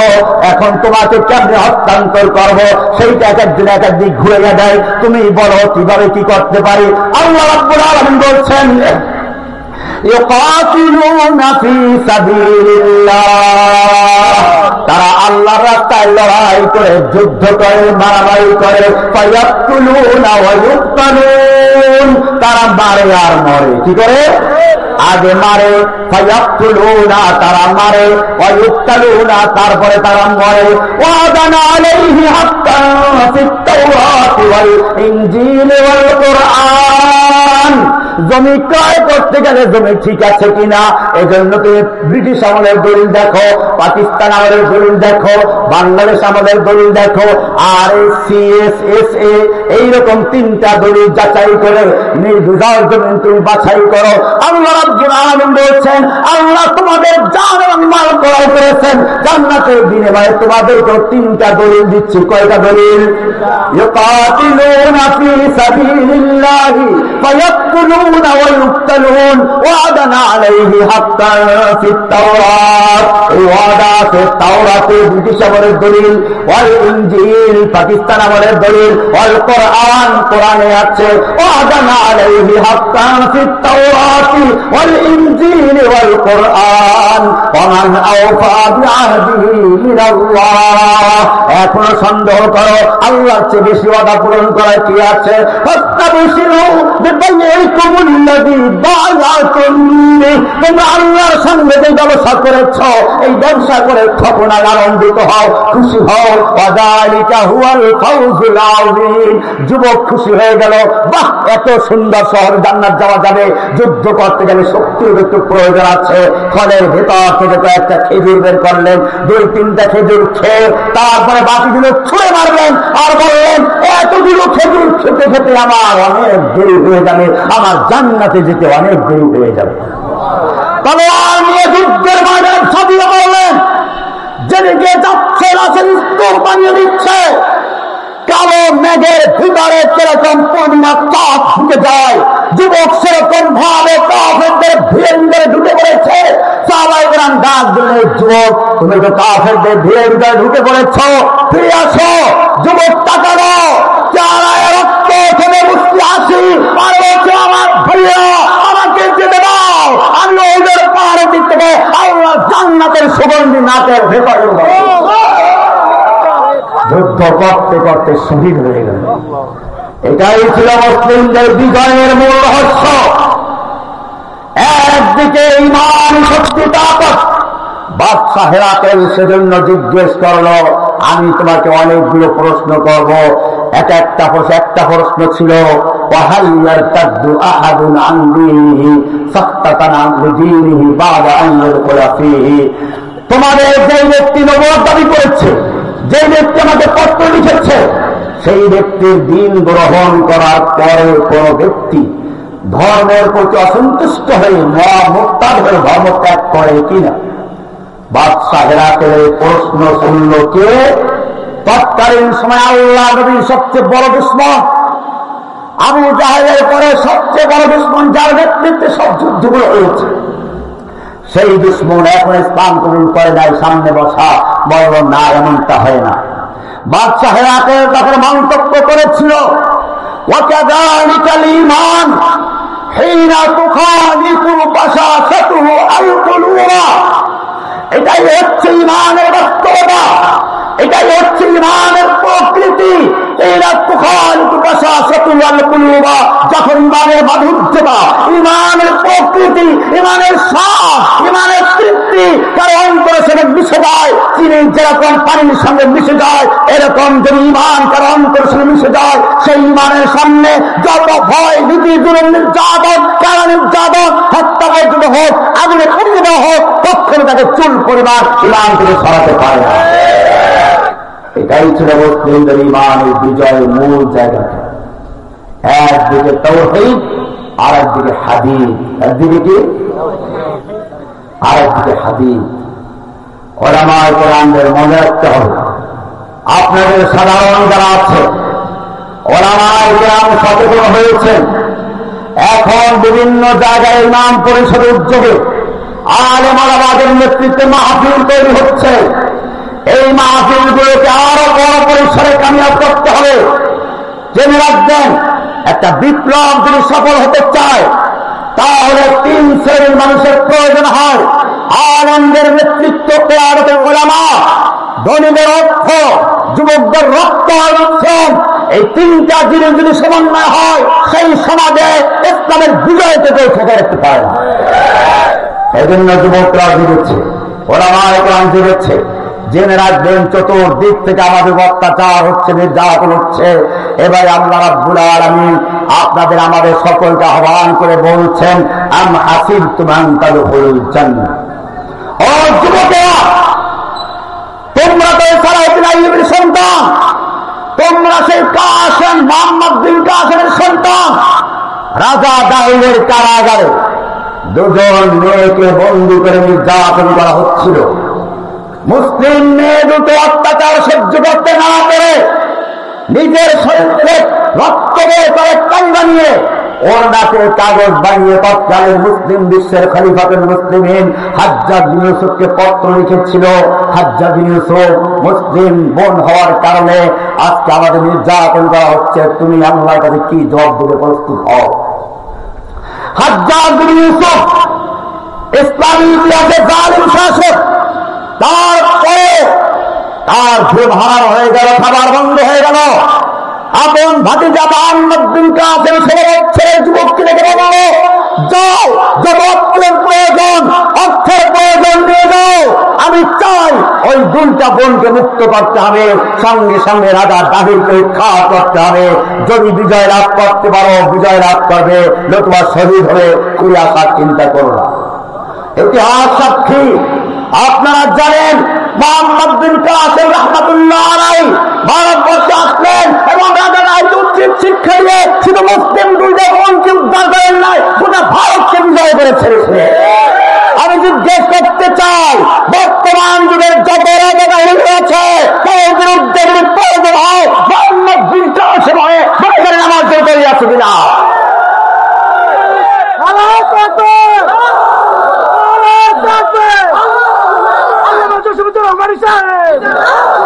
এখন তোমাকে কেমনে হস্তান্তর করব? সেইটা এক একদিন এক একদিক ঘুরে দেয়। তুমি বলো কিভাবে কি করতে পারি? আল্লাহ রাব্বুল আলামিন বলছেন ইউকাতিলুনা ফী সাবিলিল্লাহ, তারা আল্লাহর রাস্তায় লড়াই করে, যুদ্ধ করে, মারামারি করে। ফায়াকতুলুনা ওয়া ইউকতালুন, তারা মারে আর মরে। কি করে? আগে মারে, ফায়াকতুলুনা, তারা মারে, ওয়া ইউকতালুনা, তারপরে তারা মরে। ওয়াদান আলাইহি হাক্কান ফিত তাওরাতি ওয়াল ইনজিল ওয়াল কুরআন, জমি ক্রয় করতে গেলে জমি ঠিক আছে কিনা, এজন্য তুমি ব্রিটিশ আমলের দলিল দেখো, পাকিস্তান আমলের দলিল দেখো, বাংলাদেশ আমলের দলিল দেখো, আর CSSA এইরকম 3টা দলিল যাচাই করে নির্বিঘাত জমি তুমি বাছাই করো। আল্লাহ রাব্বুল আলামিন বলছেন আল্লাহ তোমাদের জান এবং মাল ক্রয় করেছেন, জান্নাতের বিনিময়ে তোমাদেরকে 3টা দলিল দিচ্ছি। কয়টা দলিল? ইউকাতিলুনা ফী সাবিলিল্লাহি ফায়াকতুলুনা ওয়া ইউকতালুন, ওয়াদান আলাইহি হাক্কান ফিত তাওরাত, এই ওয়াদা আছে তাওরাতে ব্রিটিশ আমলের দলিল, ওয়াল ইনজিল পাকিস্তান আমলের দলিল, ওয়াল কুরআন কোরআনে আছে ওয়াদান আলাইহি হাক্কান ফিত তাওরাতি ওয়াল ইনজিল ওয়াল কুরআন ওয়া মান আওফা বিআহদিহি মিনাল্লাহ। এখন সন্দেহ করো আল্লাহর চেয়ে বেশি ওয়াদা পূরণ করার কি আছে? ফাস্তাবশিরু বিবাইইকুমুল্লাযী বায়াতুম বিহি, তোমরা আল্লাহর সঙ্গে যে ব্যবসা করেছ, এই ব্যবসা করে তখন আনন্দিত হও, খুশি হও। ওয়াযালিকা হুয়াল ফাওজুল আযীম, যুবক খুশি হয়ে গেল, বাহ এত সুন্দর শহর, জান্নাত যাওয়া যাবে। যুদ্ধ করতে গেলে শক্তির একটু প্রয়োজন আছে, ফলের ভেতর থেকে কয়েকটা খেজুর বের করলেন, 2-3টা খেজুর খেয়ে তারপরে বাকিগুলো ছুঁড়ে মারলেন আর বললেন এতগুলো খেজুর খেতে খেতে আমার অনেক দেরি হয়ে যাবে, আমার জান্নাতে যেতে অনেক দেরি হয়ে যাবে। তলোয়ার নিয়ে যুদ্ধের ময়দানে ঝাঁপিয়ে পড়লেন, যেদিকে যাচ্ছে রাসূল স্তূপ বানিয়ে দিচ্ছে, কালো মেঘের ভিতরে যেরকম পূর্ণিমা চাঁদ ঢুকে যায়, যুবক সেরকম ভাবে কাফেরদের ভিড়ের ভিতরে ঢুকে পড়েছে। সাহাবায়ে কেরাম ডাক দিলেন, যুবক তুমি তো কাফেরদের ভিড়ের ভিতরে ঢুকে পড়েছ, ফিরে আসো। যুবক তাকালো, চেহারায় রক্ত থেকে মুক্তি আসি আর বলছে আমার ভাইয়া আমাকে যেতে দাও, আমি ওদের পাহাড়ের দিক থেকে আল্লাহ জান্নাতের সুগন্ধি নাকের ভেতরে যুদ্ধ করতে করতে শহীদ হয়ে গেল। এটাই ছিল মুসলিমদের বিজয়ের মূল রহস্য। একদিকে ঈমান শক্তি তাকত, বাদশাহ হেরাকেল সেজন্য জিজ্ঞেস করলো আমি তোমাকে অনেকগুলো প্রশ্ন করব। একটা প্রশ্ন ছিল ওয়াহাল ইয়ারতাদু আহাদুন আন দীনিহি সাক্তাতান আন দীনিহি বাদা আন ইয়াদখুলা ফীহি, তোমাদের যে ব্যক্তি নবুয়ত দাবি করেছে, যে ব্যক্তি আমাকে পত্র লিখেছে, সেই ব্যক্তির দিন গ্রহণ করার পরে কোন ব্যক্তি ধর্মের প্রতি অসন্তুষ্ট হয়ে মুরতাদ হয়ে ধর্ম ত্যাগ করে কিনা। বাদশাহ হেরাকেলের প্রশ্ন শুনল কে? তৎকালীন সময় আল্লাহ নবীর সবচেয়ে বড় দুশমন, আবু জাহেলের পরে সবচেয়ে বড় দুশমন, যার নেতৃত্বে সব যুদ্ধগুলো হয়েছে, সেই দুশমন এখন ইসলাম কবুল করে নাই, সামনে বসা বড় না, এমনটা হয় না। বাদশাহ হেরাকেল তখন মন্তব্য করেছিল ওয়াকাযালিকাল ঈমান হিনা তুখালিতু বাশাশাতুহু আল কুলুবা, এটাই হচ্ছে ঈমানের বাস্তবতা, এটাই হচ্ছে ঈমানের প্রকৃতি। যখন ঈমানের মাধুর্যতা, ঈমানের প্রকৃতি মজবুতি, ইমানের সাথ, ইমানের তৃপ্তি কারো অন্তরের সঙ্গে মিশে যায়। চিনি যেরকম পানির সঙ্গে মিশে যায়, এরকম যদি ইমান কারো অন্তরের সঙ্গে মিশে যায়, সেই ইমানের সামনে যত ভয় ভীতি জুলুম নির্যাতন কারা নির্যাতন হত্যা পর্যন্ত হোক, আগুনে পুড়িয়ে দেওয়া হোক, কখনো তাকে চুল পরিমাণ ইমান থেকে সরাতে পারে না। এটাই ছিল মুসলিমদের ইমানের বিজয়ের মূল জায়গাটা। একদিকে তাওহীদ, আর একদিকে হাদিস। একদিকে কি? আর একদিকে হাদিস। উলামায়ে কেরামদের মনে রাখতে হবে, আপনাদের সাধারণ যারা আছে উলামায়ে কেরাম সচেতন হয়েছেন। এখন বিভিন্ন জায়গায় ইমাম পরিষদের উদ্যোগে আলেম ওলামাদের নেতৃত্বে মাহফিল তৈরি হচ্ছে। এই মাহফিলগুলোকে আরো বড় পরিসরে কামিয়াব করতে হবে। জেনে রাখবেন, একটা বিপ্লব যদি সফল হতে চায় তাহলে 3 শ্রেণীর মানুষের প্রয়োজন হয়। আলেমদের নেতৃত্ব, কিয়াদতের উলামা, ধনীদের অর্থ, যুবকদের রক্ত আর শ্রম, এই 3টা জিনিস যদি সমন্বয় হয় সেই সমাজে ইসলামের বিজয়কে পৌঁছে রাখতে পারে না। এই জন্য যুবকরা জুড়েছে, উলামায়ে কেরাম জুড়েছে। জেনে রাখবেন, চতুর্দিক থেকে আমাদের অত্যাচার হচ্ছে, নির্যাতন হচ্ছে। এবারে আল্লাহ রাব্বুল আলামিন আপনাদের আমাদের সকলকে আহ্বান করে বলছেন, আম হাসিবতুম আন তাদখুলুল জান্নাহ। ও যুবকেরা, তোমরা তো সালাউদ্দিন আইয়ুবীর সন্তান, তোমরা সেই কাসেম মুহাম্মদ বিন কাসেমের সন্তান। রাজা দাউদের কারাগারে 2জন মেয়েকে বন্দী করে নির্যাতন করা হচ্ছিল। মুসলিম মেয়ে দুটো অত্যাচার সহ্য করতে না পেরে নিজের শরীরে রক্ত বের করে কাঙ্গা নিয়ে ওর নাকে কাগজ বানিয়ে তৎকালীন মুসলিম বিশ্বের খলিফাতুল মুসলিমিন হাজ্জাজ বিন ইউসুফকে পত্র লিখেছিল। হাজ্জাজ বিন ইউসুফ মুসলিম বোন হওয়ার কারণে আজকে আমাদের নির্যাতন করা হচ্ছে, তুমি আল্লাহর কাছে কি জবাব দিতে প্রস্তুত হও? হাজ্জাজ বিন ইউসুফ ইসলামী ইতিহাসে জালিম শাসক। তারপরে তার ঘুম হারাম হয়ে গেল, খাবার বন্ধ হয়ে গেল। আপন ভাতিজা মুহাম্মদ বিন কাসেম ছেলে যুবককে ডেকে বলল, যাও, যত অর্থের প্রয়োজন, অর্থের প্রয়োজন নিয়ে যাও, আমি চাই ওই 2টা বোনকে মুক্ত করতে হবে, সঙ্গে সঙ্গে রাজা দাহিরকে উৎখাত করতে হবে। যদি বিজয় লাভ করতে পারো বিজয় লাভ করবে, নতুবা শহীদ হয়ে ফিরে আসার চিন্তা করো না। ইতিহাস সাক্ষী, আপনারা জানেন মুহাম্মদ বিন কাসেম রাহমাতুল্লাহ আলাইহি ভারতবর্ষে আসলেন এবং রাজা দাহিরকে উচিত শিক্ষা দিয়ে শুধু মুসলিম 2টা বোনকে উদ্ধার করেন নাই, গোটা ভারতকে বিজয় করে ছেড়েছিলেন। আমি জিজ্ঞেস করতে চাই, বর্তমান যুগের যত রাজা দাহির রয়েছে তার বিরুদ্ধে যদি প্রয়োজন হয় মুহাম্মদ বিন কাসেম হয়ে বাইরে নামাজ তৈরি আছে কিনা?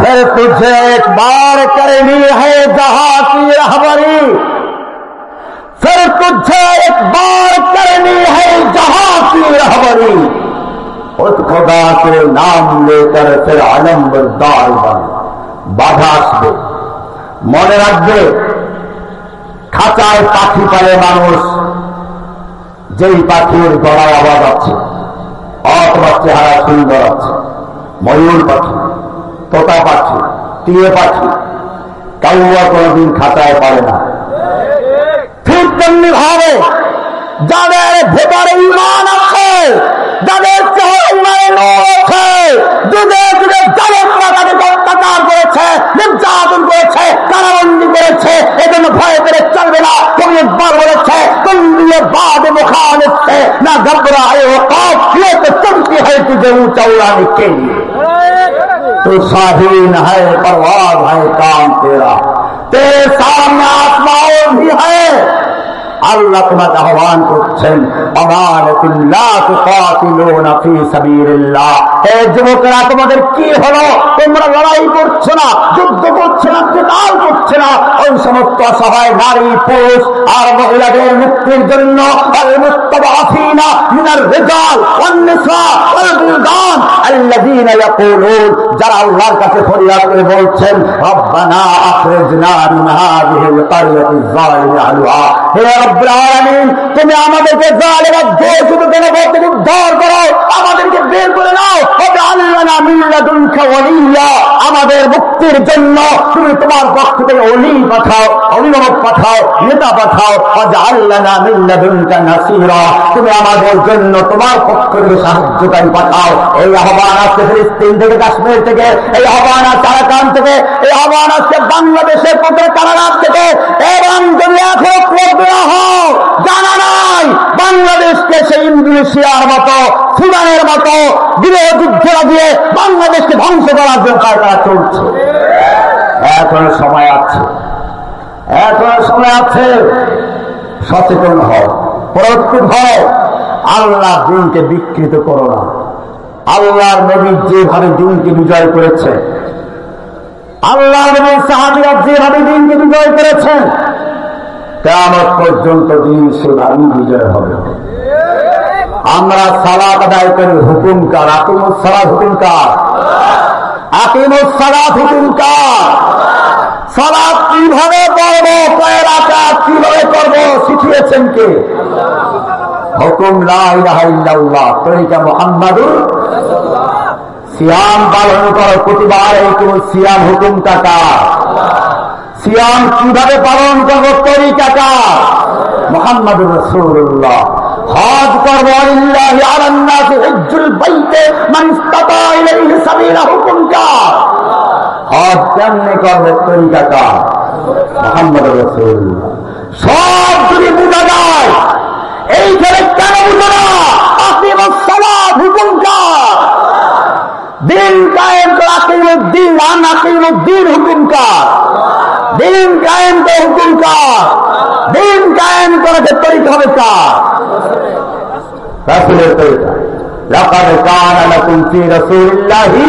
फिर तुझे एक बार करनी है जहां की रहबरी, फिर तुझे एक बार करनी है जहां की रहबरी, उस खुदा के नाम लेकर फिर आलम बरदार बन। बाधा আসবে, মনে রাখবে, খাঁচায় পাখি পালে মানুষ, যেই পাখির গলায় আওয়াজ আছে, অথবা চেহারা সুন্দর আছে, ময়ূর পাখি, তোতা পাখি, টিয়ে পাখি, কাউয়া কোনদিন খাঁচায় পারে না। ঠিক তেমনি ভাবে যাদের ভেতরে ঈমান আছে, যাদের চেহারা ঈমানের আছে, যুগে যুগে জালেমরা তাদেরকে অত্যাচার করেছে, নির্যাতন করেছে, কারাবন্দী করেছে, এজন্য ভয় করে চলবে না। তুমি একবার বলেছে, তুমিয়ে বাদ মুখালিফ সে না ঘবরায়ে ওকাফ, ये तो चलती है तुझे ऊंचा उड़ाने के लिए, तो शाहीन है परवाज है काम तेरा, तेरे सामने आसमां भी है। আল্লাহ তোমাকে আহ্বান করছেন, হে যুবকেরা, তোমাদের কি হলো? তোমরা লড়াই করছো না, যুদ্ধ করছে না, কিতাল করছে না। ওই সমস্ত অসহায় নারী পুরুষ আর মহিলাদের মুক্তির জন্য যারা আল্লাহর কাছে ফরিয়াদ করে বলছেন, রব্বানা আখরিজনা মিন হাযিহিল কারয়াতিজ যালিমি আহলুহা, হে রব্বুল আলামিন, তুমি আমাদেরকে জালেম দেশ উদ্ধার করো, আমাদেরকে বের করে নাও। ওয়াজআলনা মিন লাদুনকা ওয়ালিয়্যা, আমাদের মুক্তির জন্য তুমি তোমার পক্ষ থেকে ওলি পাঠাও, অভিভাবক পাঠাও, নেতা পাঠাও। ওয়াজআলনা মিন লাদুনকা নাসীরা, তুমি আমাদের জন্য তোমার পক্ষ থেকে সাহায্যকারী পাঠাও। এই আহ্বান আজকে ফিলিস্তিন থেকে, কাশ্মীর থেকে, এই আহ্বান আজকে আরাকান থেকে, এই আহ্বান আজকে বাংলাদেশের পথে কানাডা থেকে। এবং যদি এখন জানা নাই বাংলাদেশকে সেই ইন্দোনেশিয়ার মতো, সুদানের মতো গৃহ যুদ্ধরা দিয়ে বাংলাদেশকে ধ্বংস করার জন্য তারা চলছে। এখন সময় আছে, এখন সময় আছে, সচেতন হও, প্রস্তুত হও। আল্লাহ দিনকে বিকৃত করো না। আল্লাহর নবী যেভাবে দিনকে বিজয় করেছে, আল্লাহর নবীর সাহাবীরা যেভাবে দিনকে বিজয় করেছেন, কিয়ামত পর্যন্ত দিন সেভাবেই বিজয় হবে। আমরা সালাত আদায় করি, হুকুম কার? আকিমুস সালাত হুকুম কার? আকিমুস সালাত হুকুম কার? সালাত কিভাবে পড়বো, কয় রাকাত কিভাবে করবো শিখিয়েছেন কে? হুকুম লা ইলাহা ইল্লাল্লাহ, তরিকা মুহাম্মাদুর। সিয়াম পালন করো প্রতিবার, এইটুকু সিয়াম হুকুমটা কার? সিয়াম কিভাবে পালন করবো তরিকা কার? মুহাম্মাদুর রাসূলুল্লাহ। হজ করবো, লিল্লাহি আলান নাসি হিজ্জুল বাইতি মান ইসতাতা ইলাইহি সাবিলা, হুকুম কার? হজ কেমনে করবে তরিকা কার? মুহাম্মাদুর রাসূলুল্লাহ। সব যদি বোঝা যায়, এইখানে কেন বুঝো না? আকিমুস সালাত হুকুম কার? দিন কায়েম করা আকিমুদ্দিন, আনাকিমুদ্দিন হুকুম কার? দিন কায়েম করে হুকুম কার? দিন কায়েম করাতে তরিকা হবে কার? রাসূলের তরিকা। লাকাদ কানা লাকুম ফি রাসূলিল্লাহি,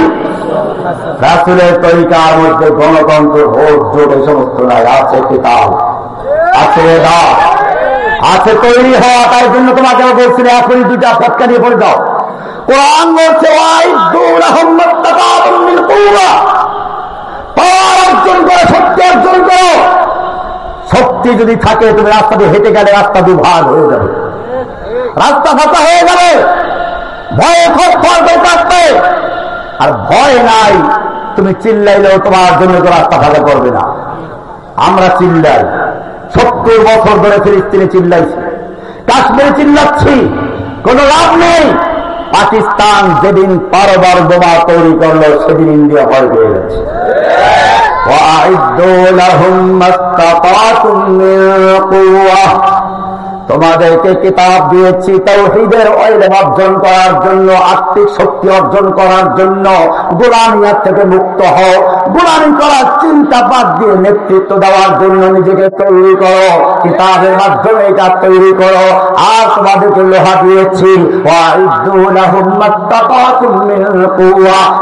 রাসূলের তরিকার মধ্যে গণতন্ত্র, ভোট, জোট এই সমস্ত নাই। আছে কিতাব, আছে রাত, আছে তৈরি হওয়া। তাই জন্য তোমাকে বলছিল এখনই দুটা ফটকা দিয়ে পড়ে দাও। কোরআন বলছে পাওয়ার অর্জন করো, শক্তি অর্জন করো। শক্তি যদি থাকে, তুমি রাস্তা দিয়ে হেঁটে গেলে রাস্তা দুভাগ হয়ে যাবে, রাস্তা ফাঁকা হয়ে যাবে, ভয়ে থরথর করে কাঁপবে। আর ভয় নাই, তুমি চিল্লাইলেও তোমার জন্য তো রাস্তা ফাঁকা করবে না। আমরা চিল্লাই, 70 বছর ধরে ফিলিস্তিনে চিল্লাইছি, কাশ্মীরে চিল্লাচ্ছি, কোন লাভ নেই। পাকিস্তান যেদিন পারমাণু বোমা তৈরি করলো, সেদিন ইন্ডিয়া ভয় পেয়ে গেছে। তোমাদেরকে কিতাব দিয়েছি তাওহীদের ইলম অর্জন করার জন্য, আত্মিক শক্তি অর্জন করার জন্য। গোলামিয়ার থেকে মুক্ত হও, গোলামি করার চিন্তা বাদ দিয়ে নেতৃত্ব দেওয়ার জন্য নিজেকে তৈরি করো, কিতাবের মাধ্যমে এটা তৈরি করো। আর তোমাদেরকে লোহা দিয়েছি,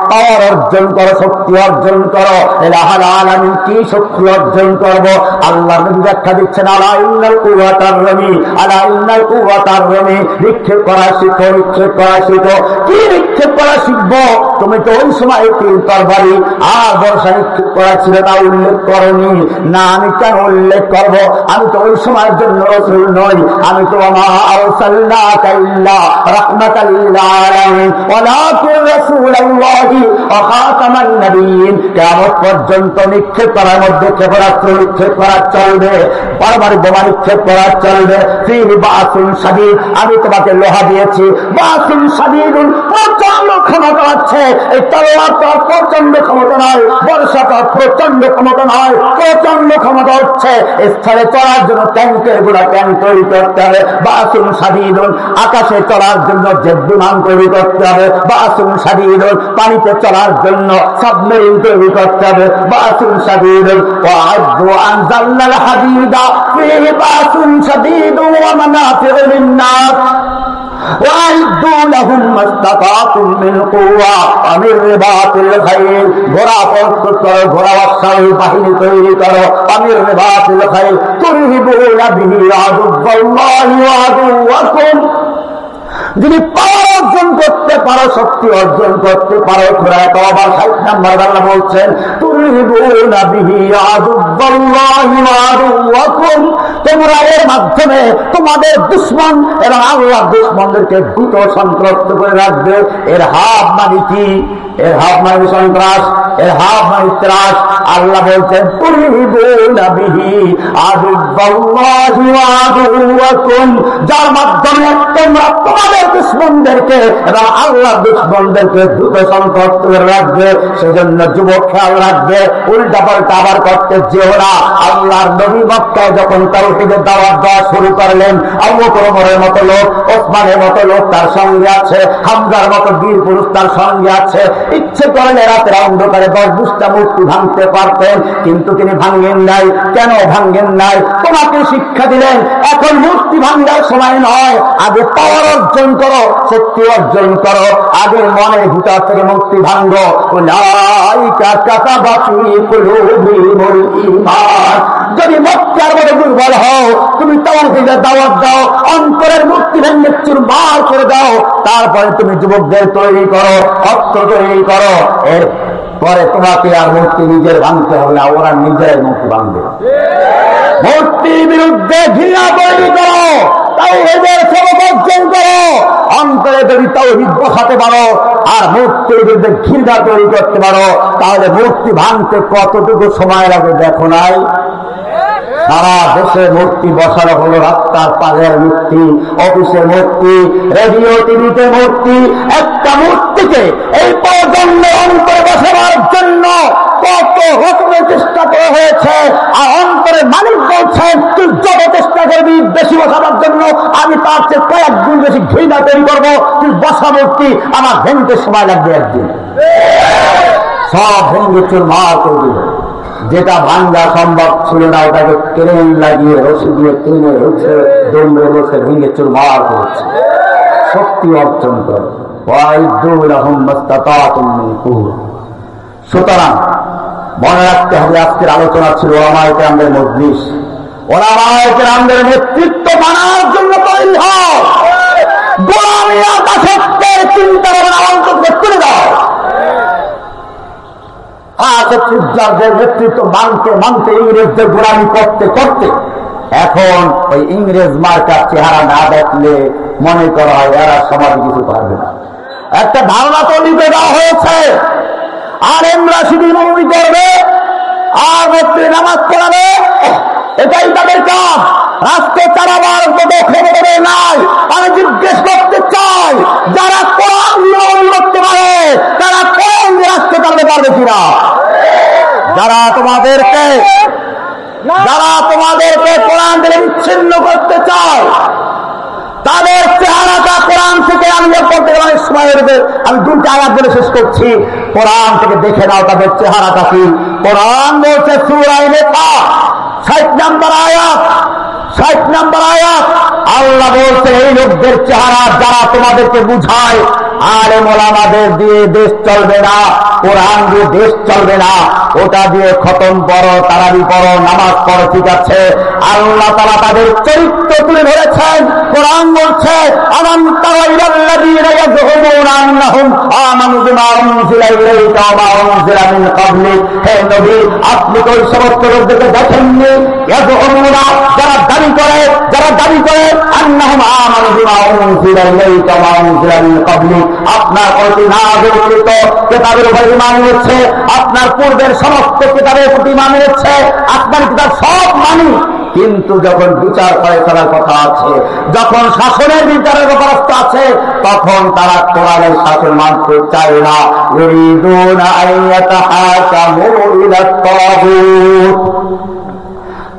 পাওয়ার অর্জন করো, শক্তি অর্জন করো। ইলাহুল আলামিন কি শক্তি অর্জন করবো? আল্লাহ নবী ব্যাখ্যা দিচ্ছেন, আলা ইন্নাল কুওয়াতার রামি, আলা ইন্নাল কুওয়াতার রামি। নিক্ষেপ করা শিখো, নিক্ষেপ করা শিখো। কি নিক্ষেপ করা শিখবো? তুমি তো ওই সময় তীর তরবারি আর বর্ষা নিক্ষেপ করা ছিল, তা উল্লেখ করনি। না, আমি কেন উল্লেখ করবো? আমি তো ওই সময়ের জন্য রাসূল নই। আমি তো ওয়া মা আরসালনাকা ইল্লা রাহমাতাল লিল আলামিন ওয়ালাকিন রাসূলুল্লাহি ওয়া খাতামান নাবিয়্যিন। কিয়ামত পর্যন্ত নিক্ষেপ করার মধ্যে ক্ষেপণাস্ত্র নিক্ষেপ করা চলবে, পারমাণবিক বোমা নিক্ষেপ করা চলবে। ফিহি বাসুন শাদীদ, আমি তোমাকে লোহা দিয়েছি। বাসুন শাদীদুন, প্রচন্ড ক্ষমতা আছে। এই তলোয়ার তো প্রচন্ড ক্ষমতা নয়, বর্ষাটা প্রচন্ড ক্ষমতা নয়, প্রচন্ড ক্ষমতা হচ্ছে স্থলে চলার জন্য ট্যাঙ্কের গুলা ট্যাঙ্ক তৈরি করতে হবে। বাসুন শাদীদুন, আকাশে চলার জন্য জেট বিমান তৈরি করতে হবে। বাসুন শাদীদুন, পানিতে চলার জন্য সাবমেরিন তৈরি করতে হবে। বাসুন শাদীদুন ওয়া আযু আনজালনাল হাদীদা ফীহি বাসুন শাদীদুন ওয়া মানাফিউ লিন-নাস وأعدوا لهم ما استطعتم من قوة ومن رباط الخيل। ঘোড়া প্রস্তুত করো, ঘোড়া অশ্বারোহী বাহিনী তৈরি করো। ومن رباط الخيل ترهبون به عدو الله وعدوكم। যদি পাওয়ার অর্জন করতে পারো, শক্তি অর্জন করতে পারো। সূরা তাওবার 60 নম্বর আল্লাহ বলছেন, তুরহিবুনা বিহি আদুল্লাহি ওয়া আদুওয়াকুম, তোমরা এর মাধ্যমে তোমাদের দুশমন এবং আল্লাহর দুশমনদেরকে দ্রুত সন্ত্রস্ত করে রাখবে। এর হাব মানে কি? এর হাব মানে সন্ত্রাস, এর হাব মানে ত্রাস। আল্লাহ বলছেন, তুরহিবুনা বিহি আদুল্লাহি ওয়া আদুওয়াকুম, যার মাধ্যমে তোমরা তোমাদের দুশমনদেরকে এবং আল্লাহর দুশমনদেরকে দ্রুত সন্ত্রস্ত করে রাখবে। সেজন্য যুবক খেয়াল রাখবে, উল্টা পাল্টা আবার করতে যেও না। আল্লাহর নবী মক্কায় যখন তাওহীদের দাওয়াত দেওয়া শুরু করলেন, আবু বকর ওমরের মতো লোক, ওসমানের মতো লোক তার সঙ্গে আছে, হামজার মতো বীর পুরুষ তার সঙ্গে আছে। ইচ্ছে করলে রাতের অন্ধকারে 10-20টা মূর্তি ভাঙতে পারতেন, কিন্তু তিনি ভাঙেন নাই। কেন ভাঙেন নাই? তোমাকে শিক্ষা দিলেন, এখন মূর্তি ভাঙার সময় নয়, আগে পাওয়ার অর্জন করো, শক্তি অর্জন করো, আগে মনের ভিতর থেকে মূর্তি ভাঙো। যদি মক্কার মধ্যে দুর্বল হও, তুমি তাওহীদের দাওয়াত দাও, অন্তরের মূর্তি ভেঙে চুরমার করে দাও, তারপরে তুমি যুবকদের তৈরি করো, অস্ত্র তৈরি করো। এর পরে তোমাকে আর মূর্তি নিজের ভাঙতে হবে না, ওরা নিজেরাই মূর্তি ভাঙবে। মূর্তির বিরুদ্ধে ঘৃণা তৈরি করো, তাওহীদের সবক অর্জন করো। অন্তরে যদি তাওহীদ বসাতে পারো আর মূর্তির বিরুদ্ধে ঘৃণা তৈরি করতে পারো, তাহলে মূর্তি ভাঙতে কতটুকু সময় লাগে দেখো নাই? সারা দেশে মূর্তি বসানো হলো, রাস্তার পাশের মূর্তি, অফিসের মূর্তি, রেডিও টিভিতে মূর্তি। একটা মূর্তিকে এই প্রজন্মে অন্তরে বসাবার জন্য কত রকমের চেষ্টা করা হয়েছে। আর অন্তরে মালিক বলছেন, তুই যত চেষ্টা করবি বেশি বসাবার জন্য, আমি তার চেয়ে কয়েক গুণ বেশি ঘৃণা তৈরি করবো। তুই বসা মূর্তি, আমার ভেঙতে সময় লাগবে একদিন। সব ভেঙে চুরমার করে দিল। যেটা ভাঙ্গা সম্ভব ছিল না, ওটাকে ক্রেন লাগিয়ে রশি দিয়ে টেনে হচ্ছে দৌড়ে বসে ভেঙে চুরমার করেছে। শক্তি অর্জন করে। সুতরাং মনে রাখতে হবে, আজকের আলোচনা ছিল ওলামায়ে কেরামদের মজলিস। ওলামায়ে কেরামদের নেতৃত্ব মানার জন্য তৈরি হও। গোলামি আর দাসত্বের চিন্তা ভাবনা অন্তত করে দাও। নেতৃত্ব মানতে মানতে ইংরেজদের গোলামি করতে করতে এখন ওই ইংরেজ মার্কার চেহারা না দেখলে মনে করা হয় এরা সমাজে কিছু পারবে না। একটা ধারণা তৈরি করে দেওয়া হয়েছে, আর এমরা শুধু ইমামতি করবে আর মসজিদে নামাজ পড়াবে, এটাই তাদের কাজ। রাষ্ট্র চালাবার মতো খবরে নাই। আমি জিজ্ঞেস করতে চাই, যারা কোরআন নিয়ম করতে পারে তারা কোরআন রাষ্ট্র চালাতে পারবে কিনা? যারা তোমাদেরকে কোরআন থেকে বিচ্ছিন্ন করতে চায়, তাদের চেহারাটা কোরআন থেকে আমি বলতে অনেক সময় আমি 2টা আয়াত বলে শেষ করছি। কোরআন থেকে দেখে নাও তাদের চেহারাটা কি। কোরআন বলছে সূরা নিসা 60 নম্বর আয়াত, 60 নম্বর আয়াত, আল্লাহ বলছে এই লোকদের চেহারা যারা তোমাদেরকে বুঝায়, আলেম ওলামাদের দিয়ে দেশ চলবে না, কোরআন দিয়ে দেশ চলবে না, ওটা দিয়ে খতম করো, তারাবি পড়ো, নামাজ পড়ো, ঠিক আছে। আল্লাহ তাআলা তাদের চরিত্র তুলে ধরেছেন। কোরআন বলছে আমান তারা ইলাল্লাযীনা ইয়াযুমুনা আন্নাহুম আমানু বিমা উনজিলা ইলাইকা ওয়া মা উনজিলা মিন ক্বাবলিক। হে নবী, আপনি তো ওই সমস্ত লোকদেরকে দেখেননি ইয়াযুমুনা, যারা দাবি করে আন্নাহুম আমানু বিমা উনজিলা ইলাইকা ওয়া মা উনজিলা মিন ক্বাবলিক, আপনার প্রতি নাযিলকৃত কিতাবের উপর ঈমান এনেছে, আপনার পূর্বের সমস্ত কিতাবের প্রতি ঈমান এনেছে, আপনার কিতাব সব মানি। কিন্তু যখন বিচার ফয়সালার কথা আছে, যখন শাসনের বিচারের ব্যবস্থা আছে, তখন তারা কোরআনের শাসন মানতে চায় না। ইউরিদুনা আইয়াতাহাকামু ইলাত তাগুত,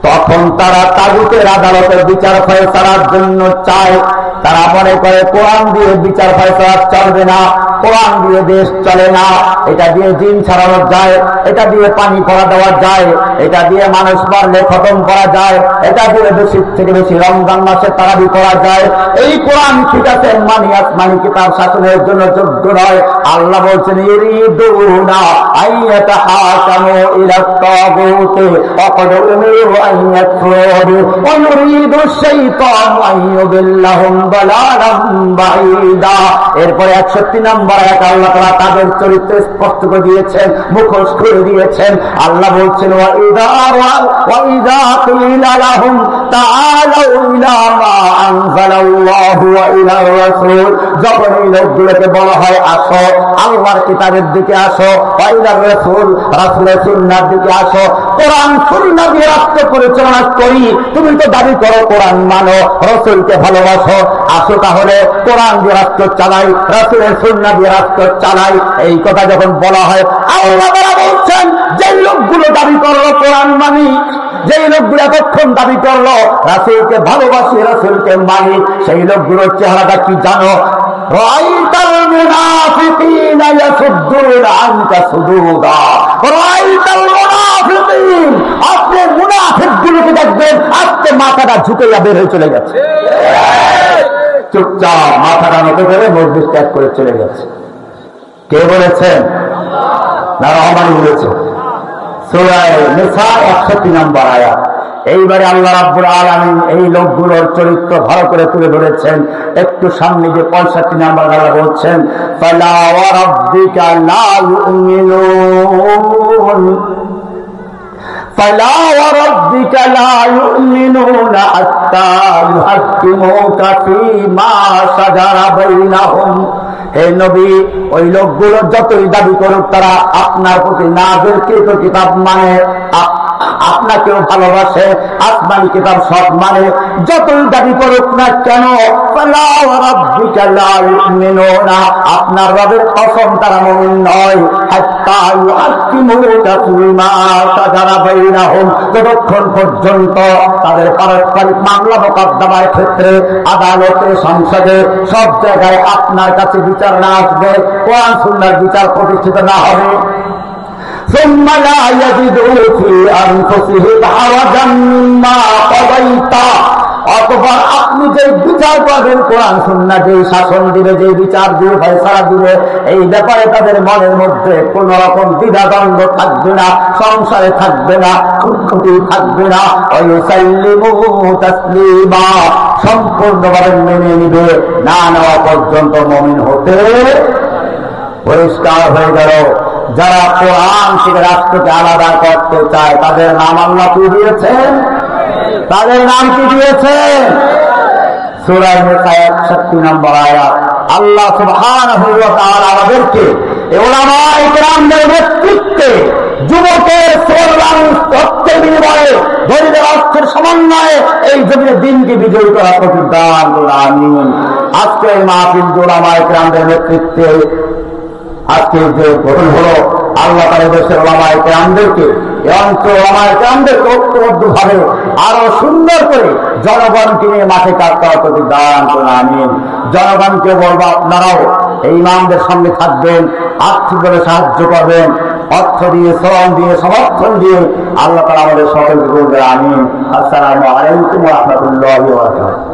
তখন তারা তাগুতের আদালতের বিচার ফয়সালার জন্য চায়। তারা মনে করে কোরআন দিয়ে বিচার ফয়সালা চলবে না, কোরআন দিয়ে দেশ চলে না, এটা দিয়ে জিন ছাড়ানো যায়, এটা দিয়ে পানি পড়া দেওয়া যায়, এটা দিয়ে মানুষ মারলে খতম করা যায়, এটা দিয়ে বেশি থেকে বেশি রমজান মাসে তারাবি করা যায়। এই কোরআন ঠিক আছে, মানি আসমানি কিতাব শাসনের জন্য যোগ্য নয়। আল্লাহ বলছেন ইরিদুনা আইয়াতাহাকামু ইলাত তাগুত ওয়া ক্বাদ উমিরু আন أن يكفروا ويريد الشيطان أن يضلهم ضلالا بعيدا এরপরে 61 নম্বর আয়াত আল্লাহ তাআলা তাদের চরিত্র স্পষ্ট করে দিয়েছেন, মুখোশ খুলে দিয়েছেন। আল্লাহ বলছেন وإذا قيل لهم تعالوا إلى ما أنزل الله وإلى الرسول, যখন এই লোকগুলোকে বলা হয় আসো আল্লাহর কিতাবের দিকে আসো, وإلى الرسول রাসূলের সুন্নাহর দিকে আসো, কোরআন সুন্নাহ দিয়ে রাষ্ট্র পরিচালনা করি, তুমি তো দাবি করো কোরআন মানো, রাসূলকে ভালোবাসো, আসো তাহলে কোরআন দিয়ে রাষ্ট্র চালাই, রাসূলের সুন্নাহ দিয়ে রাষ্ট্র চালাই। এই কথা যখন বলা হয় আল্লাহ বলছেন যেই লোকগুলো দাবি করলো কোরআন মানি, যেই লোকগুলো এতক্ষণ দাবি করলো রাসূলকে ভালোবাসি, রাসূলকে মানি, সেই লোকগুলোর চেহারাটা কি জানো? রাআইতাল মুনাফিকিনা ইয়াসুদ্দুনা আনকা সুদুদা, রাআইতাল মুনাফিকিন, আপনি মুনাফিকগুলোকে দেখবেন আজকে মাথাটা ঝুঁকে বের হয়ে চলে গেছে, চুপচাপ মাথাটা নত করে মজলিস ত্যাগ করে চলে গেছে। কে বলেছেন? না রহমান বলেছে। সূরা নিসা 61 নম্বর আয়াত। এইবারে আল্লাহ রাব্বুল আলামিন এই লোকগুলোর চরিত্র ভালো করে তুলে ধরেছেন। একটু সামনে যে 65 নম্বর আয়াত বলছেন ফালা ওয়া রাব্বিকা লা ইউমিনুন فلا وربك لا يؤمنون حتى يحكموك فيما شجر بينهم। হে নবী, ওই লোকগুলো যতই দাবি করুক তারা আপনার প্রতি নাযিলকৃত কিতাব মানে, আপনাকেও ভালোবাসে, আসমানি কিতাব সব মানে, যতই দাবি করুক না কেন, ফালা রাব্বিকা লা ইউমিনুনা, আপনার রবের কসম তারা মুমিন নয়, হাত্তা ইউহাক্কিমুকা ফীমা শাজারা বাইনাহুম, যতক্ষণ পর্যন্ত তাদের পারস্পরিক মামলা মোকদ্দমার ক্ষেত্রে আদালতে, সংসদে, সব জায়গায় আপনার কাছে বিচার না আসবে, কোরআন সুন্নাহর বিচার প্রতিষ্ঠিত না হবে। ثم لا يجدوا في أنفسهم حرجا مما قضيت, অতঃপর আপনি যে বিচার করবেন, কোরআন সুন্নাহ যে শাসন দিবে, যে বিচার দিবে, ফয়সালা দিবে, এই ব্যাপারে তাদের মনের মধ্যে কোন রকম দ্বিধাদ্বন্দ্ব থাকবে না, সংশয় থাকবে না, খুঁতখুঁতি থাকবে না, ওয়ায়ুসাল্লিমু তাসলিমা, সম্পূর্ণভাবে মেনে নিবে, না নেওয়া পর্যন্ত মুমিন হতে। পরিষ্কার হয়ে গেল, যারা কোরআন থেকে রাষ্ট্রকে আলাদা করতে চায় তাদের নাম আল্লাহ কি দিয়েছেন? তাদের নাম কি দিয়েছেন? সূরা নিসা 61 নম্বর আয়াত। আল্লাহ সুবহানাহু ওয়া তাআলা আমাদেরকে উলামায়ে কেরামদের নেতৃত্বে, যুবকের স্লোগান, তথ্যের বিনিময়ে, ধনীদের অর্থের সমন্বয়ে এই জমিনে দিনকে বিজয়ী করা তৌফিক দান করুন, আমিন। আজকে এই মাহফিল উলামায়ে কেরামদের নেতৃত্বে আজকে যে গঠন হলো, আল্লাহ তাআলা দেশের উলামায়ে কেরামদেরকে, এই অঞ্চল উলামায়ে কেরামদেরকে ঐক্যবদ্ধভাবে আরো সুন্দর করে জনগণকে নিয়ে মাঠে কাজ করা তৌফিক দান করুন, আমিন। জনগণকে বলবো আপনারাও এই ইমামদের সঙ্গে থাকবেন, আর্থিকভাবে সাহায্য করবেন, অর্থ দিয়ে, শ্রম দিয়ে, সমর্থন দিয়ে। আল্লাহ তাআলা আমাদের সকলকে বলবেন, আমিন। আসসালামু আলাইকুম ওয়া রাহমাতুল্লাহি ওয়া বারাকাতুহু।